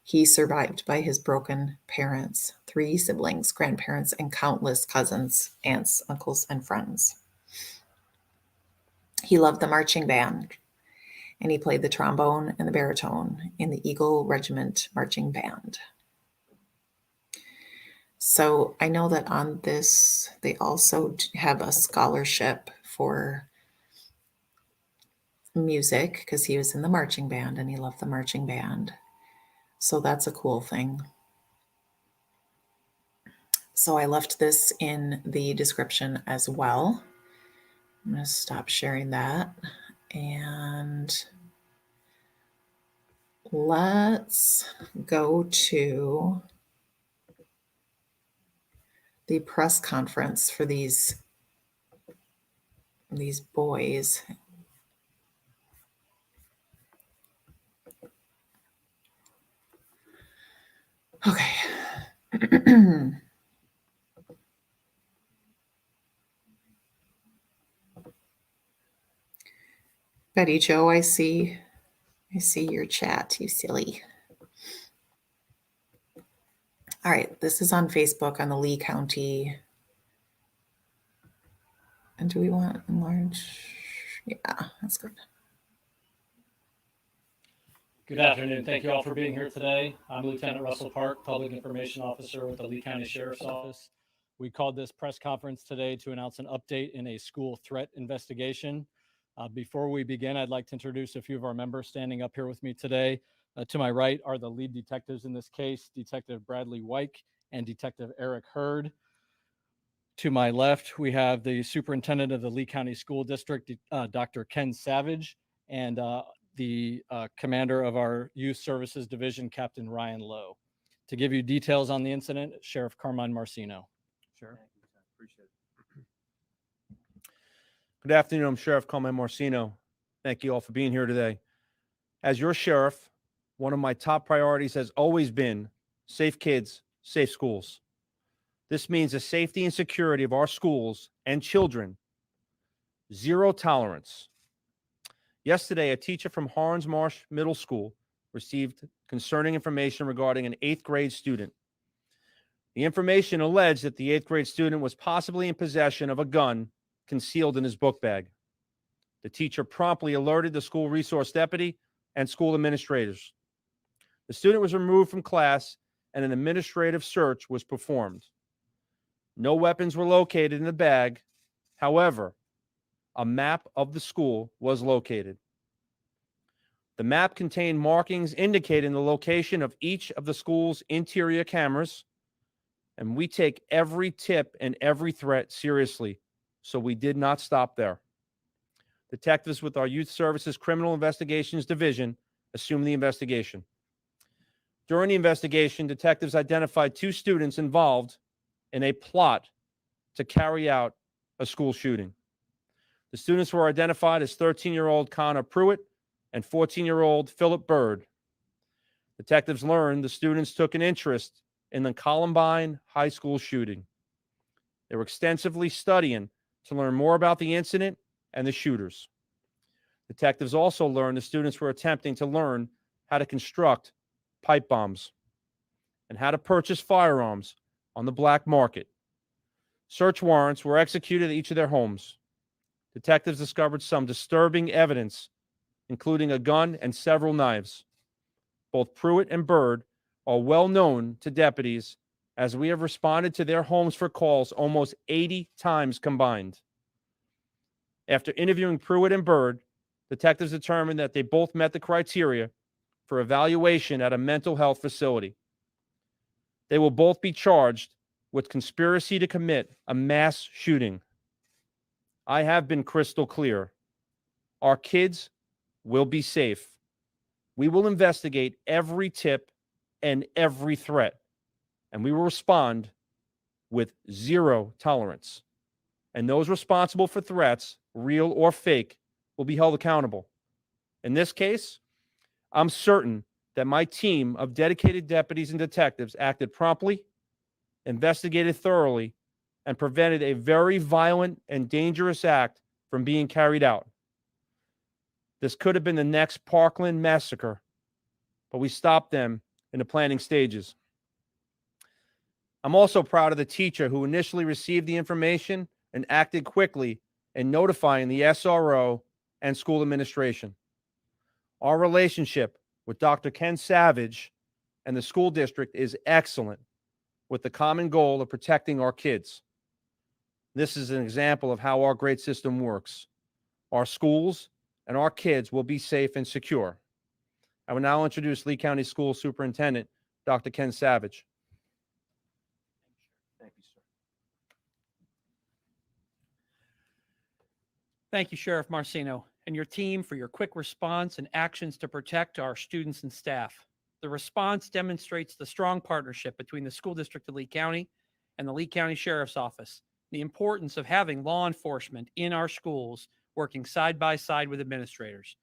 A: He survived by his broken parents, 3 siblings, grandparents, and countless cousins, aunts, uncles, and friends. He loved the marching band, and he played the trombone and the baritone in the Eagle Regiment Marching Band. So I know that on this, they also have a scholarship for music because he was in the marching band and he loved the marching band. So that's a cool thing. So I left this in the description as well. I'm going to stop sharing that. And let's go to the press conference for these boys. Okay. Betty Jo, I see your chat, you silly. All right, this is on Facebook on the Lee County. And do we want enlarge? Yeah, that's good.
H: Good afternoon. Thank you all for being here today. I'm Lieutenant Russell Park, Public Information Officer with the Lee County Sheriff's Office. We called this press conference today to announce an update in a school threat investigation. Before we begin, I'd like to introduce a few of our members standing up here with me today. To my right are the lead detectives in this case, Detective Bradley Wyke and Detective Eric Hurd. To my left, we have the Superintendent of the Lee County School District, Dr. Ken Savage, and the commander of our Youth Services Division, Captain Ryan Lowe. To give you details on the incident, Sheriff Carmine Marcino. Sheriff.
I: Appreciate it. Good afternoon. I'm Sheriff Carmine Marcino. Thank you all for being here today. As your sheriff, one of my top priorities has always been safe kids, safe schools. This means the safety and security of our schools and children. Zero tolerance. Yesterday, a teacher from Horns Marsh Middle School received concerning information regarding an 8th grade student. The information alleged that the 8th grade student was possibly in possession of a gun concealed in his book bag. The teacher promptly alerted the school resource deputy and school administrators. The student was removed from class and an administrative search was performed. No weapons were located in the bag. However, a map of the school was located. The map contained markings indicating the location of each of the school's interior cameras, and we take every tip and every threat seriously, so we did not stop there. Detectives with our Youth Services Criminal Investigations Division assumed the investigation. During the investigation, detectives identified 2 students involved in a plot to carry out a school shooting. The students were identified as 13-year-old Connor Pruitt and 14-year-old Philip Bird. Detectives learned the students took an interest in the Columbine High School shooting. They were extensively studying to learn more about the incident and the shooters. Detectives also learned the students were attempting to learn how to construct pipe bombs and how to purchase firearms on the black market. Search warrants were executed at each of their homes. Detectives discovered some disturbing evidence, including a gun and several knives. Both Pruitt and Bird are well known to deputies, as we have responded to their homes for calls almost 80 times combined. After interviewing Pruitt and Bird, detectives determined that they both met the criteria for evaluation at a mental health facility. They will both be charged with conspiracy to commit a mass shooting. I have been crystal clear. Our kids will be safe. We will investigate every tip and every threat, and we will respond with zero tolerance. And those responsible for threats, real or fake, will be held accountable. In this case, I'm certain that my team of dedicated deputies and detectives acted promptly, investigated thoroughly, and prevented a very violent and dangerous act from being carried out. This could have been the next Parkland massacre, but we stopped them in the planning stages. I'm also proud of the teacher who initially received the information and acted quickly in notifying the SRO and school administration. Our relationship with Dr. Ken Savage and the school district is excellent, with the common goal of protecting our kids. This is an example of how our great system works. Our schools and our kids will be safe and secure. I will now introduce Lee County School Superintendent, Dr. Ken Savage. Thank you, sir.
J: Thank you, Sheriff Marcino, and your team for your quick response and actions to protect our students and staff. The response demonstrates the strong partnership between the School District of Lee County and the Lee County Sheriff's Office, the importance of having law enforcement in our schools working side by side with administrators.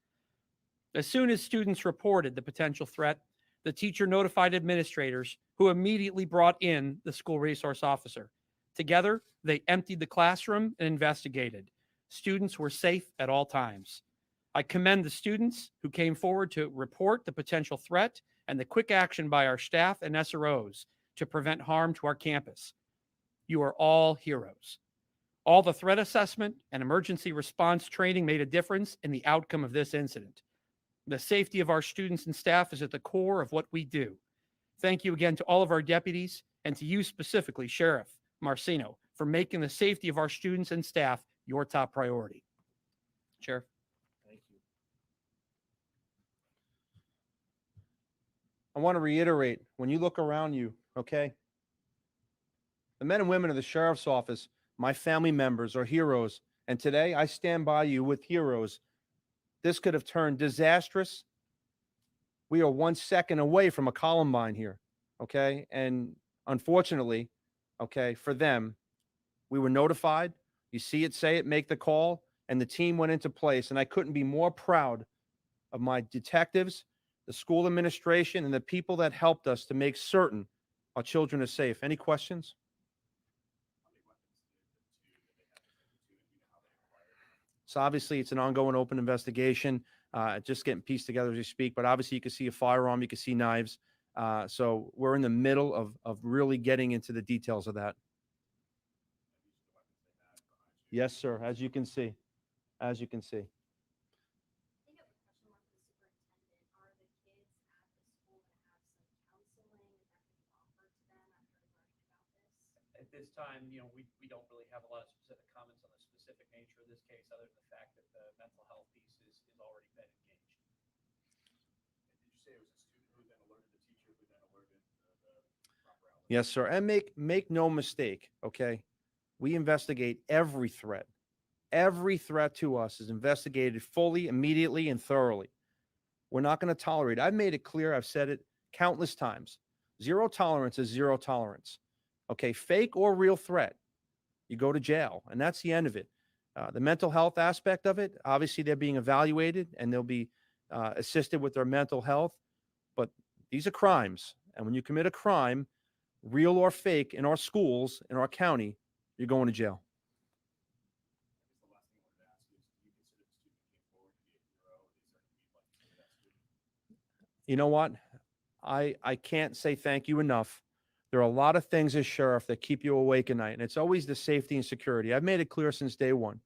J: As soon as students reported the potential threat, the teacher notified administrators, who immediately brought in the school resource officer. Together, they emptied the classroom and investigated. Students were safe at all times. I commend the students who came forward to report the potential threat and the quick action by our staff and SROs to prevent harm to our campus. You are all heroes. All the threat assessment and emergency response training made a difference in the outcome of this incident. The safety of our students and staff is at the core of what we do. Thank you again to all of our deputies and to you specifically, Sheriff Marcino, for making the safety of our students and staff your top priority. Sheriff.
I: Thank you. I want to reiterate, when you look around you, okay, the men and women of the Sheriff's Office, my family members, are heroes. And today I stand by you with heroes. This could have turned disastrous. We are 1 second away from a Columbine here, okay? And unfortunately, okay, for them, we were notified. You see it, say it, make the call, and the team went into place. And I couldn't be more proud of my detectives, the school administration, and the people that helped us to make certain our children are safe. Any questions? So obviously it's an ongoing open investigation, just getting pieced together as we speak, but obviously you can see a firearm, you can see knives. So we're in the middle of really getting into the details of that. Yes, sir. As you can see, as you can see.
J: this time, we don't really have a lot of specific comments on the specific nature of this case, other than the fact that the mental health piece is already been engaged.
K: Did you say it was a student who then alerted the teacher, who then alerted the proper outlet?
I: Yes, sir. And make no mistake, okay? We investigate every threat. Every threat to us is investigated fully, immediately, and thoroughly. We're not going to tolerate it. I've made it clear. I've said it countless times. Zero tolerance is zero tolerance. Okay, fake or real threat, you go to jail, and that's the end of it. The mental health aspect of it, obviously they're being evaluated and they'll be assisted with their mental health, but these are crimes. And when you commit a crime, real or fake, in our schools, in our county, you're going to jail.
K: The last thing I wanted to ask is, do you consider the student who came forward to be a hero? Is there anything you'd like to say to that student?
I: You know what? I can't say thank you enough. There are a lot of things as sheriff that keep you awake at night, and it's always the safety and security. I've made it clear since day one.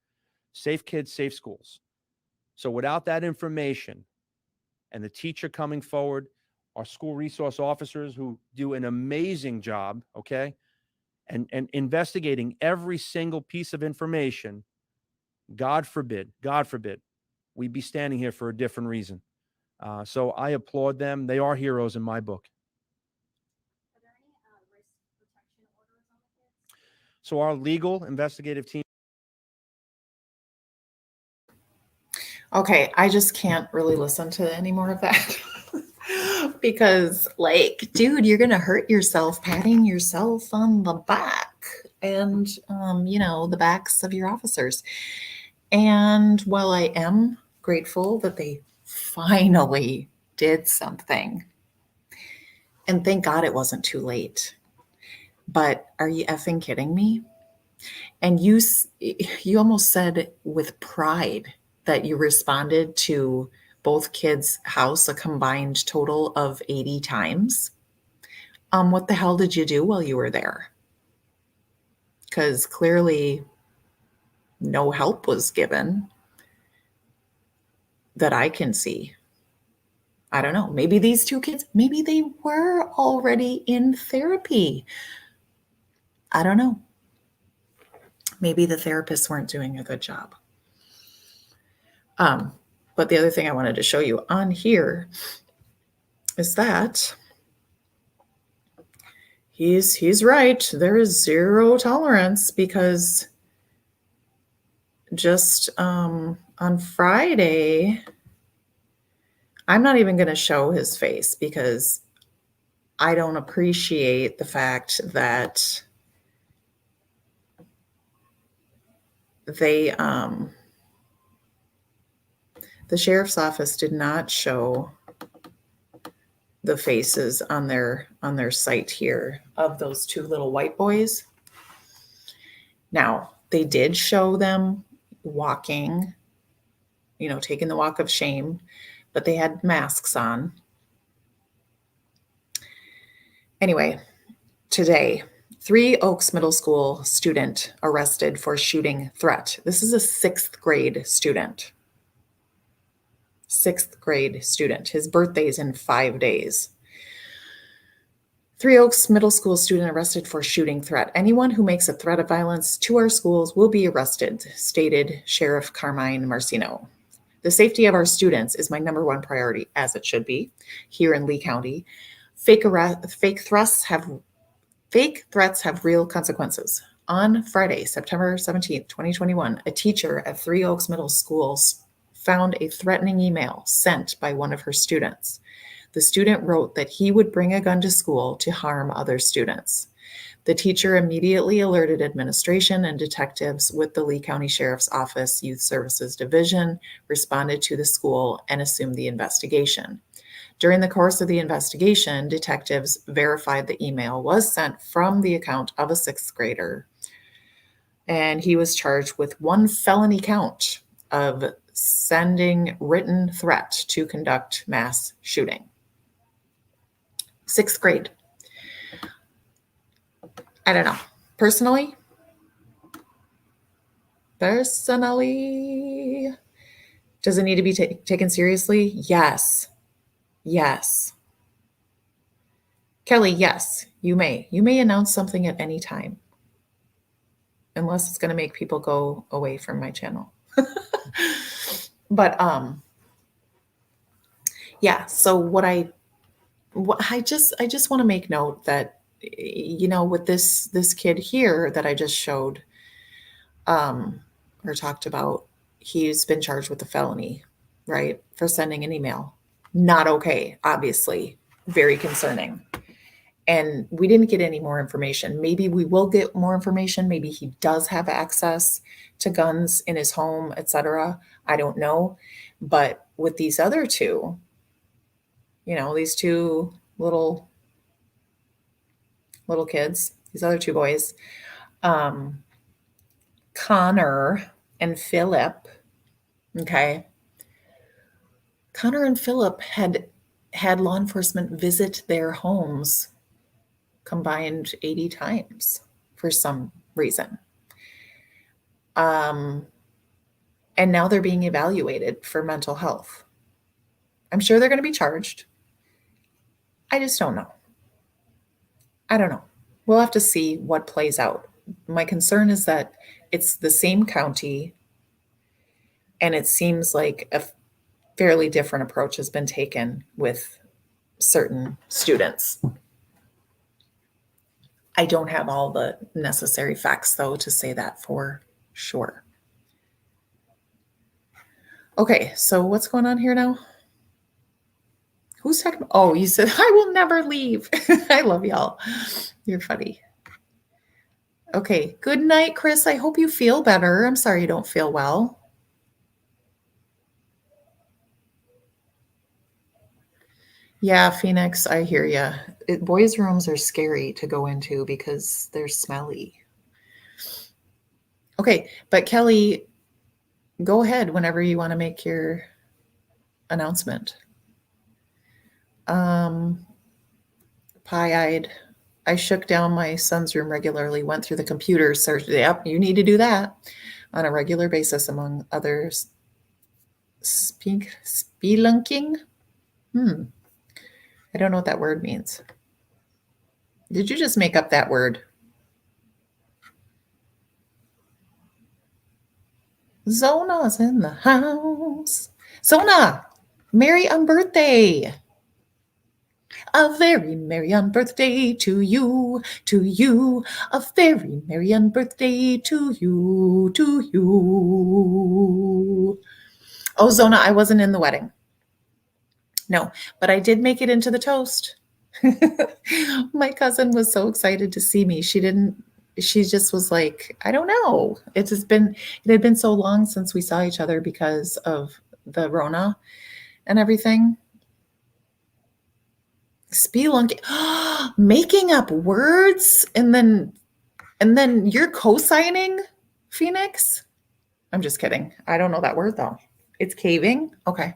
I: Safe kids, safe schools. So without that information and the teacher coming forward, our school resource officers who do an amazing job, okay, and investigating every single piece of information, God forbid, we'd be standing here for a different reason. So I applaud them. They are heroes in my book.
L: Are there any risk protection orders on the kids?
I: So our legal investigative team.
A: Okay, I just can't really listen to any more of that. Because, like, dude, you're gonna hurt yourself patting yourself on the back and the backs of your officers. And while I am grateful that they finally did something, and thank God it wasn't too late, but are you effing kidding me? And you almost said with pride that you responded to both kids' house a combined total of 80 times. What the hell did you do while you were there? Because clearly no help was given that I can see. I don't know. Maybe these two kids, maybe they were already in therapy. I don't know. Maybe the therapists weren't doing a good job. But the other thing I wanted to show you on here is that he's right. There is zero tolerance, because just on Friday, I'm not even going to show his face because I don't appreciate the fact that they the sheriff's office did not show the faces on their site here of those two little white boys. Now, they did show them walking, taking the walk of shame, but they had masks on. Anyway, today, 3 Oaks Middle School student arrested for shooting threat. This is a 6th grade student. 6th grade student. His birthday's in 5 days. 3 Oaks Middle School student arrested for shooting threat. Anyone who makes a threat of violence to our schools will be arrested, stated Sheriff Carmine Marcino. The safety of our students is my number one priority, as it should be, here in Lee County. Fake threats have real consequences. On Friday, September 17th, 2021, a teacher at 3 Oaks Middle School found a threatening email sent by one of her students. The student wrote that he would bring a gun to school to harm other students. The teacher immediately alerted administration and detectives with the Lee County Sheriff's Office Youth Services Division, responded to the school, and assumed the investigation. During the course of the investigation, detectives verified the email was sent from the account of a 6th grader, and he was charged with 1 felony count of sending written threat to conduct mass shooting. 6th grade. I don't know. Personally, does it need to be taken seriously? Yes. Yes. Kelly, yes, you may. You may announce something at any time. unless it's going to make people go away from my channel. But yeah, so what I just want to make note that, you know, with this kid here that I just showed or talked about, he's been charged with a felony, right, for sending an email. Not okay, obviously, very concerning. And we didn't get any more information. Maybe we will get more information. Maybe he does have access to guns in his home, etc. I don't know. But with these other two, you know, these two little kids, these other two boys, Connor and Philip, okay. Connor and Philip had law enforcement visit their homes combined 80 times for some reason. And now they're being evaluated for mental health. I'm sure they're going to be charged. I just don't know. I don't know. We'll have to see what plays out. My concern is that it's the same county, and it seems like a fairly different approach has been taken with certain students. I don't have all the necessary facts, though, to say that for sure. Okay, so what's going on here now? Who's talking about? Oh, you said, I will never leave. I love y'all. You're funny. Okay, good night, Chris. I hope you feel better. I'm sorry you don't feel well. Yeah, Phoenix, I hear you. Boys' rooms are scary to go into because they're smelly. Okay, but Kelly, go ahead whenever you want to make your announcement. Pie-eyed. I shook down my son's room regularly, went through the computer, searched. Yep, you need to do that on a regular basis, among others. Spelunking? I don't know what that word means. Did you just make up that word? Zona's in the house. Zona, merry unbirthday. A very merry unbirthday to you, to you. A very merry unbirthday to you, to you. Oh, Zona, I wasn't in the wedding. No, but I did make it into the toast. My cousin was so excited to see me. She just was like, I don't know. It had been so long since we saw each other because of the Rona and everything. Spelunking, making up words, and then you're co-signing, Phoenix? I'm just kidding. I don't know that word though. It's caving? Okay.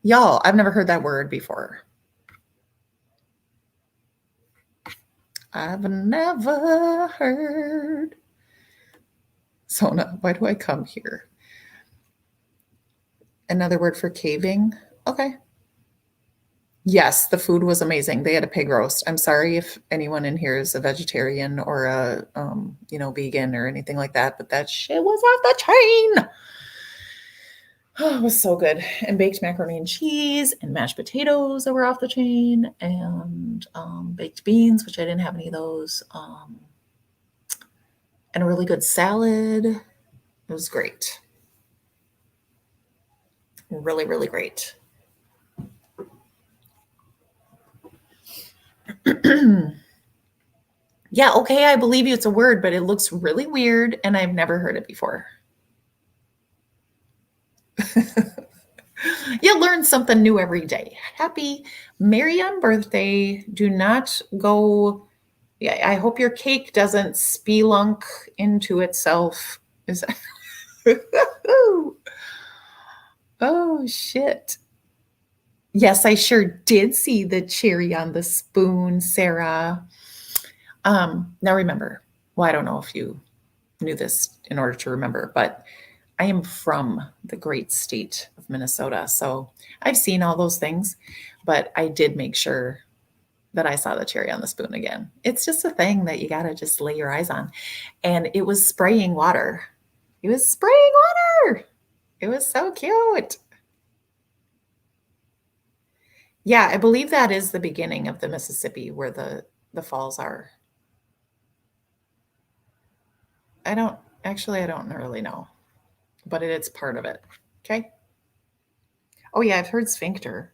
A: Y'all, I've never heard that word before. I've never heard. Sona, why do I come here? Another word for caving? Okay. Yes, the food was amazing. They had a pig roast. I'm sorry if anyone in here is a vegetarian or a vegan or anything like that, but that shit was off the chain. Oh, it was so good. And baked macaroni and cheese and mashed potatoes that were off the chain, and baked beans, which I didn't have any of those, and a really good salad. It was great. Really, really great. Yeah, okay, I believe you. It's a word, but it looks really weird, and I've never heard it before. You learn something new every day. Happy merry on birthday. Do not go. Yeah, I hope your cake doesn't spelunk into itself. Is that... Oh shit. Yes, I sure did see the cherry on the spoon, Sarah. Now remember, well, I don't know if you knew this in order to remember, but I am from the great state of Minnesota. So I've seen all those things, but I did make sure that I saw the cherry on the spoon again. It's just a thing that you got to just lay your eyes on. And it was spraying water. He was spraying water. It was so cute. Yeah, I believe that is the beginning of the Mississippi where the falls are. I don't really know, but it's part of it. Okay. Oh yeah, I've heard sphincter.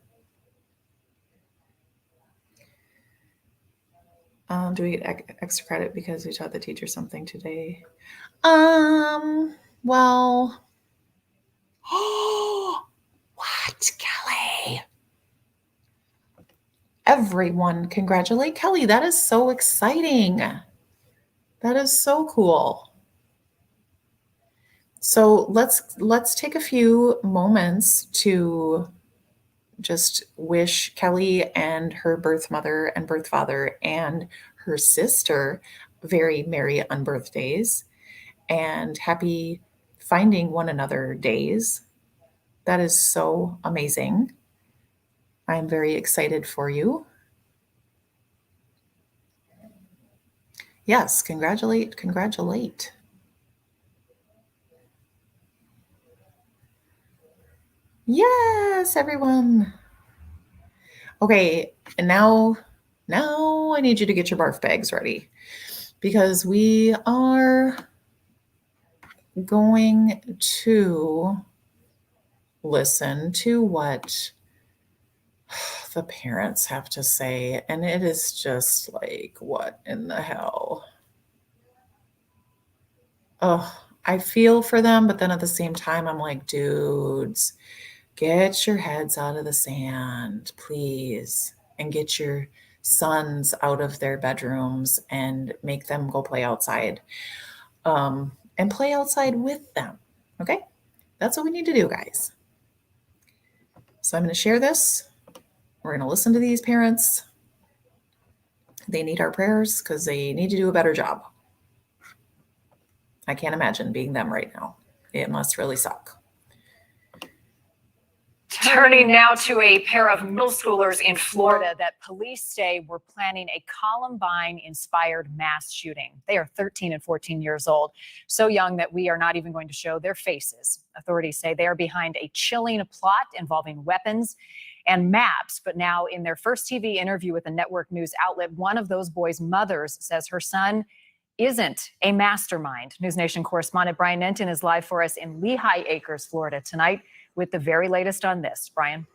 A: Do we get extra credit because we taught the teacher something today? Well, what, Kelly? Everyone congratulate Kelly. That is so exciting. That is so cool. So let's take a few moments to just wish Kelly and her birth mother and birth father and her sister very merry unbirthdays and happy finding one another days. That is so amazing. I'm very excited for you. Yes, congratulate. Yes, everyone. Okay, and now I need you to get your barf bags ready because we are going to listen to what the parents have to say, and it is just like, what in the hell? Oh, I feel for them, but then at the same time, I'm like, dudes, get your heads out of the sand, please, and get your sons out of their bedrooms and make them go play outside, and play outside with them. Okay? That's what we need to do, guys. So I'm going to share this. We're going to listen to these parents. They need our prayers because they need to do a better job. I can't imagine being them right now. It must really suck.
M: Turning now to a pair of middle schoolers in Florida that police say were planning a Columbine-inspired mass shooting. They are 13 and 14 years old, so young that we are not even going to show their faces. Authorities say they are behind a chilling plot involving weapons and maps. But now in their first TV interview with a network news outlet, one of those boys' mothers says her son isn't a mastermind. News Nation correspondent Brian Nenton is live for us in Lehigh Acres, Florida tonight with the very latest on this. Brian.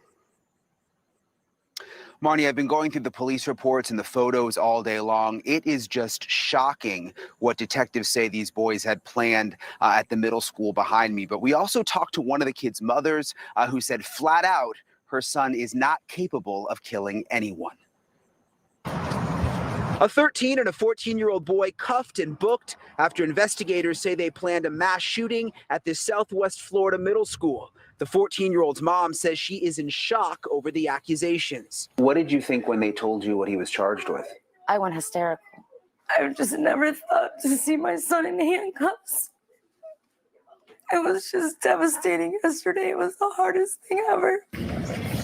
N: Marnie, I've been going through the police reports and the photos all day long. It is just shocking what detectives say these boys had planned at the middle school behind me. But we also talked to one of the kids' mothers who said flat out her son is not capable of killing anyone. A 13 and a 14-year-old boy cuffed and booked after investigators say they planned a mass shooting at this Southwest Florida middle school. The 14-year-old's mom says she is in shock over the accusations. What did you think when they told you what he was charged with?
O: I went hysterical. I just never thought to see my son in handcuffs. It was just devastating yesterday. It was the hardest thing ever.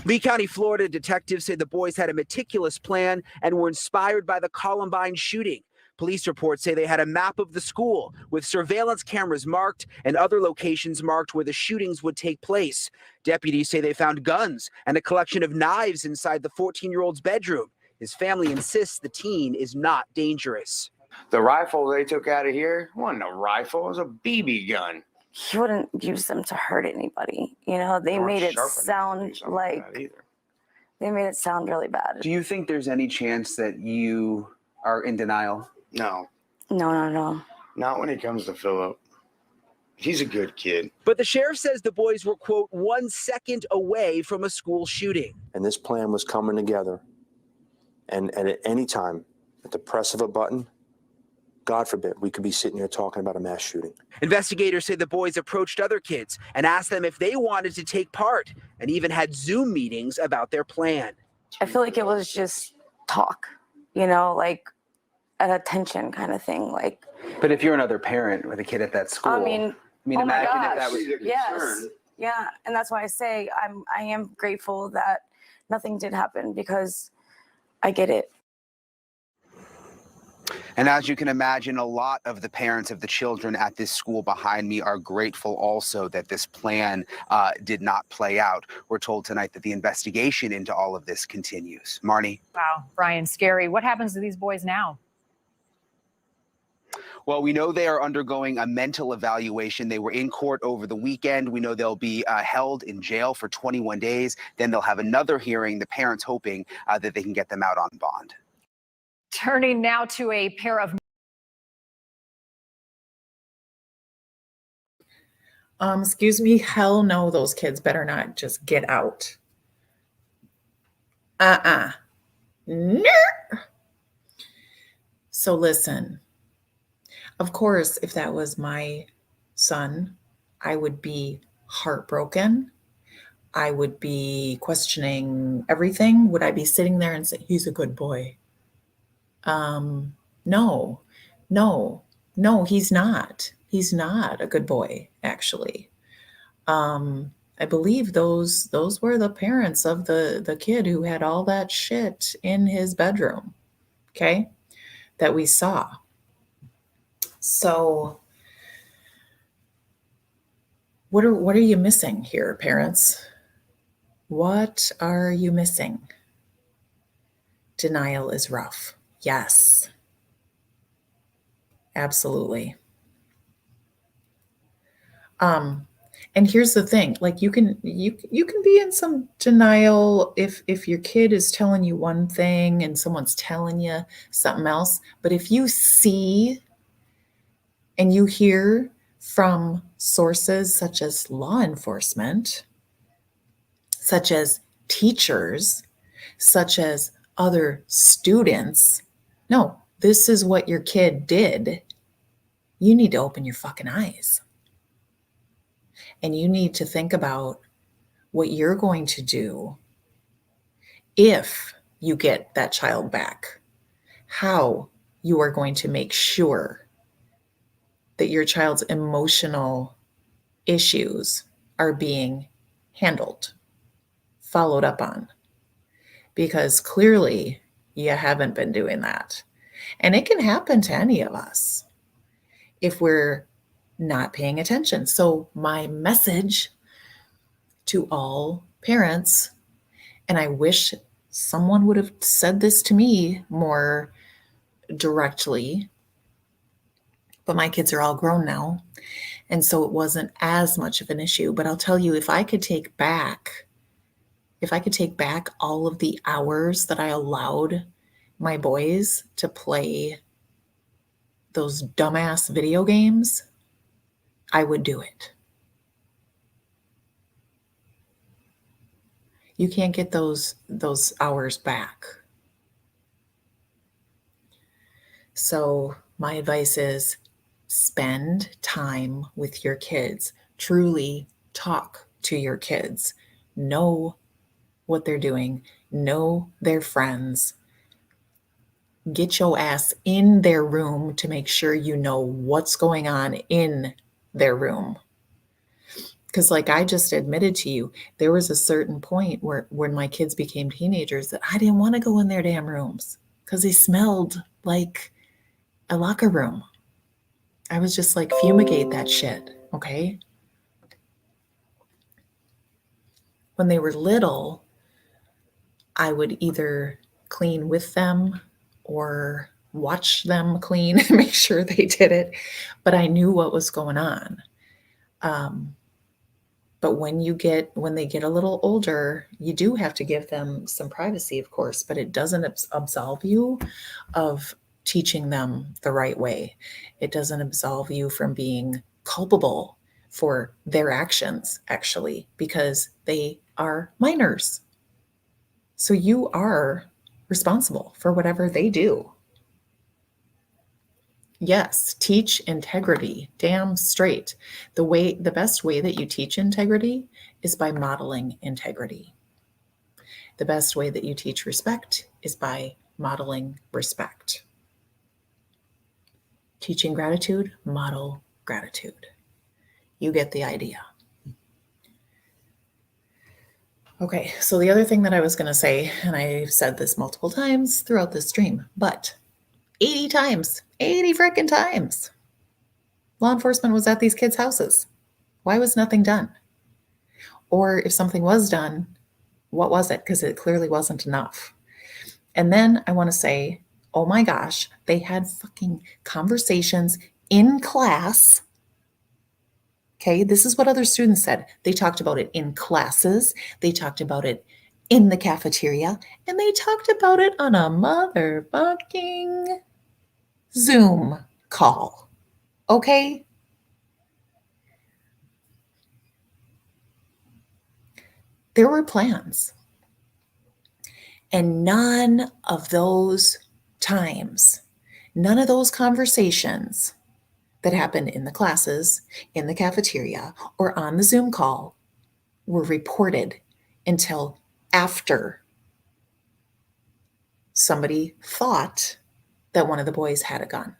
N: Lee County, Florida detectives say the boys had a meticulous plan and were inspired by the Columbine shooting. Police reports say they had a map of the school with surveillance cameras marked and other locations marked where the shootings would take place. Deputies say they found guns and a collection of knives inside the 14-year-old's bedroom. His family insists the teen is not dangerous.
P: The rifle they took out of here wasn't a rifle, it was a BB gun.
O: He wouldn't use them to hurt anybody. You know, they made it sound like they made it sound really bad.
N: Do you think there's any chance that you are in denial?
P: No.
O: No.
P: Not when it comes to Philip. He's a good kid.
N: But the sheriff says the boys were, quote, 1 second away from a school shooting.
Q: And this plan was coming together. And at any time, at the press of a button, God forbid, we could be sitting here talking about a mass shooting.
N: Investigators say the boys approached other kids and asked them if they wanted to take part and even had Zoom meetings about their plan.
O: I feel like it was just talk, you know, like an attention kind of thing. Like,
N: but if you're another parent with a kid at that school,
O: I mean, oh
N: imagine
O: my gosh,
N: if that was your concern.
O: Yeah, and that's why I say I am grateful that nothing did happen because I get it.
N: And as you can imagine, a lot of the parents of the children at this school behind me are grateful also that this plan did not play out. We're told tonight that the investigation into all of this continues. Marnie?
M: Wow, Brian, scary. What happens to these boys now?
N: Well, we know they are undergoing a mental evaluation. They were in court over the weekend. We know they'll be held in jail for 21 days. Then they'll have another hearing, the parents hoping that they can get them out on bond.
M: Turning now to a pair of
A: Excuse me, hell no, those kids better not just get out. No. So listen, of course, if that was my son, I would be heartbroken. I would be questioning everything. Would I be sitting there and say, he's a good boy? No, no, he's not. He's not a good boy, actually. I believe those were the parents of the kid who had all that shit in his bedroom, okay, that we saw. So what are you missing here, parents? What are you missing? Denial is rough. Yes. Absolutely. And here's the thing, like you can be in some denial if your kid is telling you one thing and someone's telling you something else, but if you see and you hear from sources such as law enforcement, such as teachers, such as other students, no, this is what your kid did, you need to open your fucking eyes. And you need to think about what you're going to do if you get that child back, how you are going to make sure that your child's emotional issues are being handled, followed up on, because clearly you haven't been doing that. And it can happen to any of us if we're not paying attention. So my message to all parents, and I wish someone would have said this to me more directly, but my kids are all grown now, and so it wasn't as much of an issue. But I'll tell you, if I could take back all of the hours that I allowed my boys to play those dumbass video games, I would do it. You can't get those hours back. So my advice is spend time with your kids. Truly talk to your kids. Know what they're doing. Know their friends. Get your ass in their room to make sure you know what's going on in their room. Because like I just admitted to you, there was a certain point where when my kids became teenagers that I didn't want to go in their damn rooms because they smelled like a locker room. I was just like, fumigate that shit, okay? When they were little, I would either clean with them or watch them clean and make sure they did it, but I knew what was going on. But when they get a little older, you do have to give them some privacy, of course, but it doesn't absolve you of teaching them the right way. It doesn't absolve you from being culpable for their actions, actually, because they are minors. So you are responsible for whatever they do. Yes, teach integrity, damn straight. The best way that you teach integrity is by modeling integrity. The best way that you teach respect is by modeling respect. Teaching gratitude, model gratitude. You get the idea. Okay, so the other thing that I was going to say, and I've said this multiple times throughout this stream, but 80 times, 80 freaking times. Law enforcement was at these kids' houses. Why was nothing done? Or if something was done, what was it? Because it clearly wasn't enough. And then I want to say, oh my gosh, they had fucking conversations in class. Okay, this is what other students said. They talked about it in classes, they talked about it in the cafeteria, and they talked about it on a motherfucking Zoom call. Okay? There were plans. And none of those times, none of those conversations that happened in the classes, in the cafeteria, or on the Zoom call were reported until after somebody thought that one of the boys had a gun.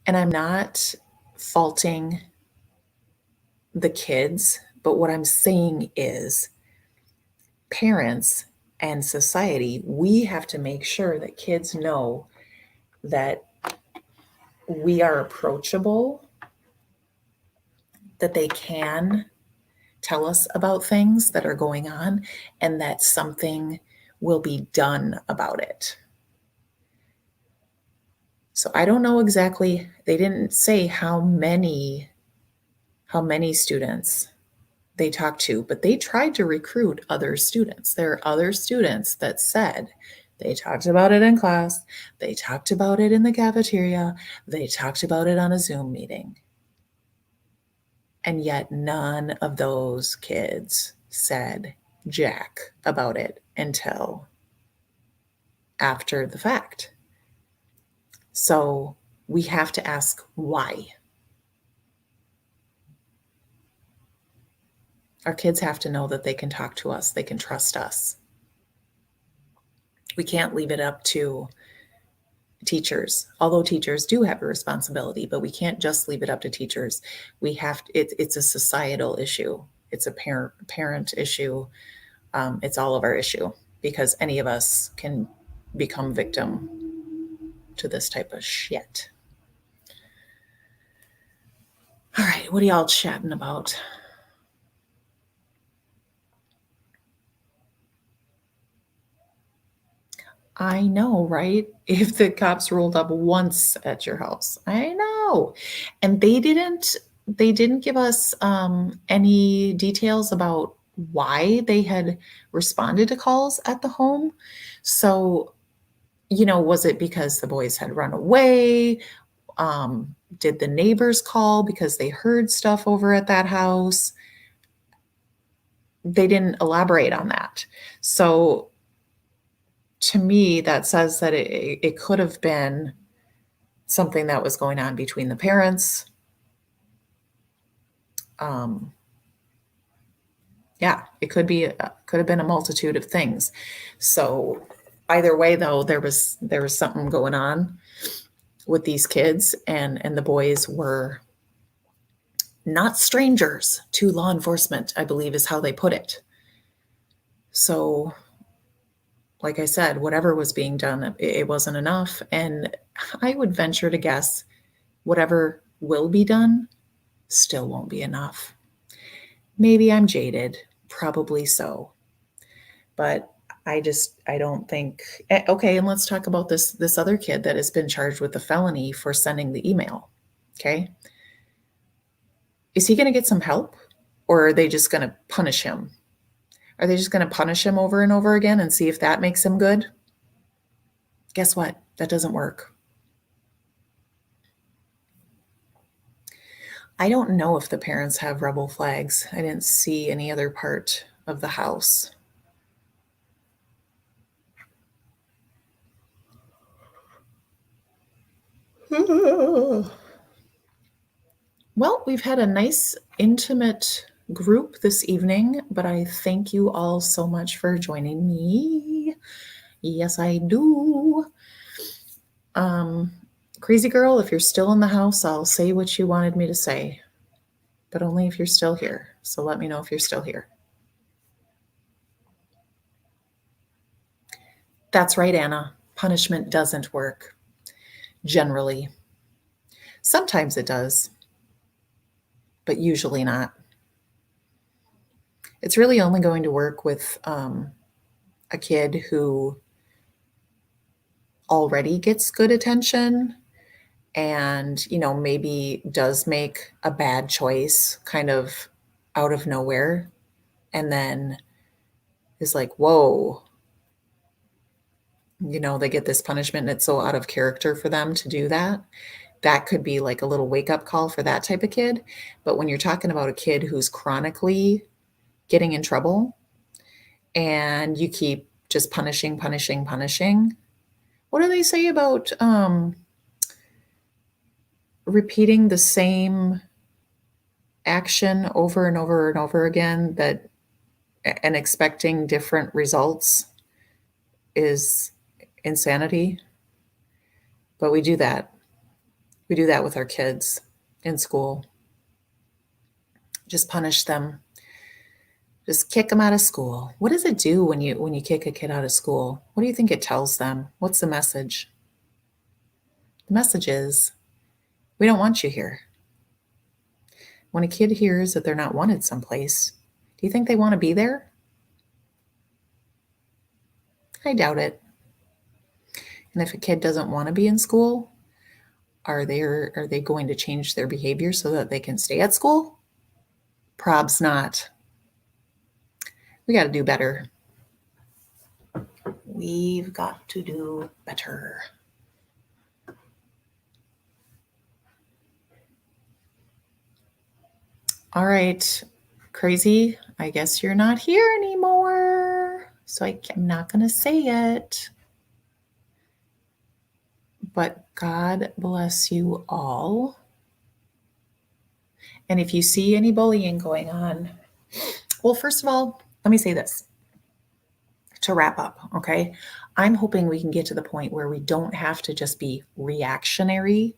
A: And I'm not faulting the kids, but what I'm saying is parents and society, we have to make sure that kids know that we are approachable, that they can tell us about things that are going on, and that something will be done about it. So I don't know exactly, they didn't say how many students they talked to, but they tried to recruit other students. There are other students that said they talked about it in class, they talked about it in the cafeteria, they talked about it on a Zoom meeting. And yet none of those kids said jack about it until after the fact. So we have to ask why. Our kids have to know that they can talk to us, they can trust us. We can't leave it up to teachers, although teachers do have a responsibility, but we can't just leave it up to teachers. We have to, it's a societal issue. It's a parent issue. It's all of our issue, because any of us can become victim to this type of shit. All right, what are y'all chatting about? I know, right? If the cops rolled up once at your house, I know. And they didn't give us any details about why they had responded to calls at the home. So, was it because the boys had run away? Did the neighbors call because they heard stuff over at that house? They didn't elaborate on that. So to me, that says that it could have been something that was going on between the parents. Yeah, it could have been a multitude of things. So either way, though, there was something going on with these kids, and the boys were not strangers to law enforcement, I believe is how they put it. So, like I said, whatever was being done, it wasn't enough. And I would venture to guess whatever will be done still won't be enough. Maybe I'm jaded, probably so. But I don't think, okay, and let's talk about this other kid that has been charged with a felony for sending the email. Okay. Is he going to get some help, or are they just going to punish him? Are they just going to punish him over and over again and see if that makes him good? Guess what? That doesn't work. I don't know if the parents have rebel flags. I didn't see any other part of the house. Well, we've had a nice, intimate group this evening, but I thank you all so much for joining me. Yes, I do. Crazy girl, if you're still in the house, I'll say what you wanted me to say, but only if you're still here. So let me know if you're still here. That's right, Anna. Punishment doesn't work, generally. Sometimes it does, but usually not. It's really only going to work with a kid who already gets good attention and, maybe does make a bad choice kind of out of nowhere and then is like, whoa, they get this punishment and it's so out of character for them to do that. That could be like a little wake up call for that type of kid. But when you're talking about a kid who's chronically getting in trouble and you keep just punishing, what do they say about repeating the same action over and over and over again and expecting different results is insanity? But we do that. We do that with our kids in school. Just punish them. Just kick them out of school. What does it do when you kick a kid out of school? What do you think it tells them? What's the message? The message is, we don't want you here. When a kid hears that they're not wanted someplace, do you think they want to be there? I doubt it. And if a kid doesn't want to be in school, are they going to change their behavior so that they can stay at school? Probs not. We got to do better. We've got to do better. All right, crazy. I guess you're not here anymore. So I'm not going to say it. But God bless you all. And if you see any bullying going on, well, first of all, let me say this to wrap up, okay? I'm hoping we can get to the point where we don't have to just be reactionary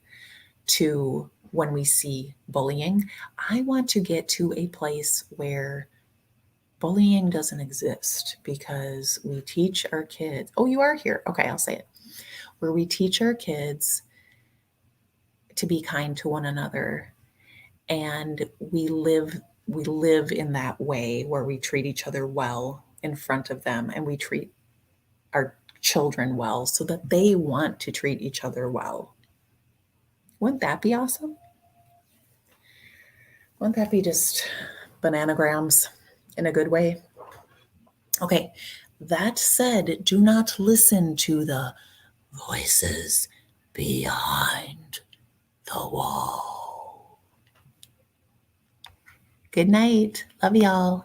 A: to when we see bullying. I want to get to a place where bullying doesn't exist because we teach our kids. Oh, you are here. Okay, I'll say it. Where we teach our kids to be kind to one another, and we live in that way where we treat each other well in front of them, and we treat our children well so that they want to treat each other well. Wouldn't that be awesome? Wouldn't that be just bananagrams in a good way? Okay, that said, do not listen to the voices behind the wall. Good night. Love y'all.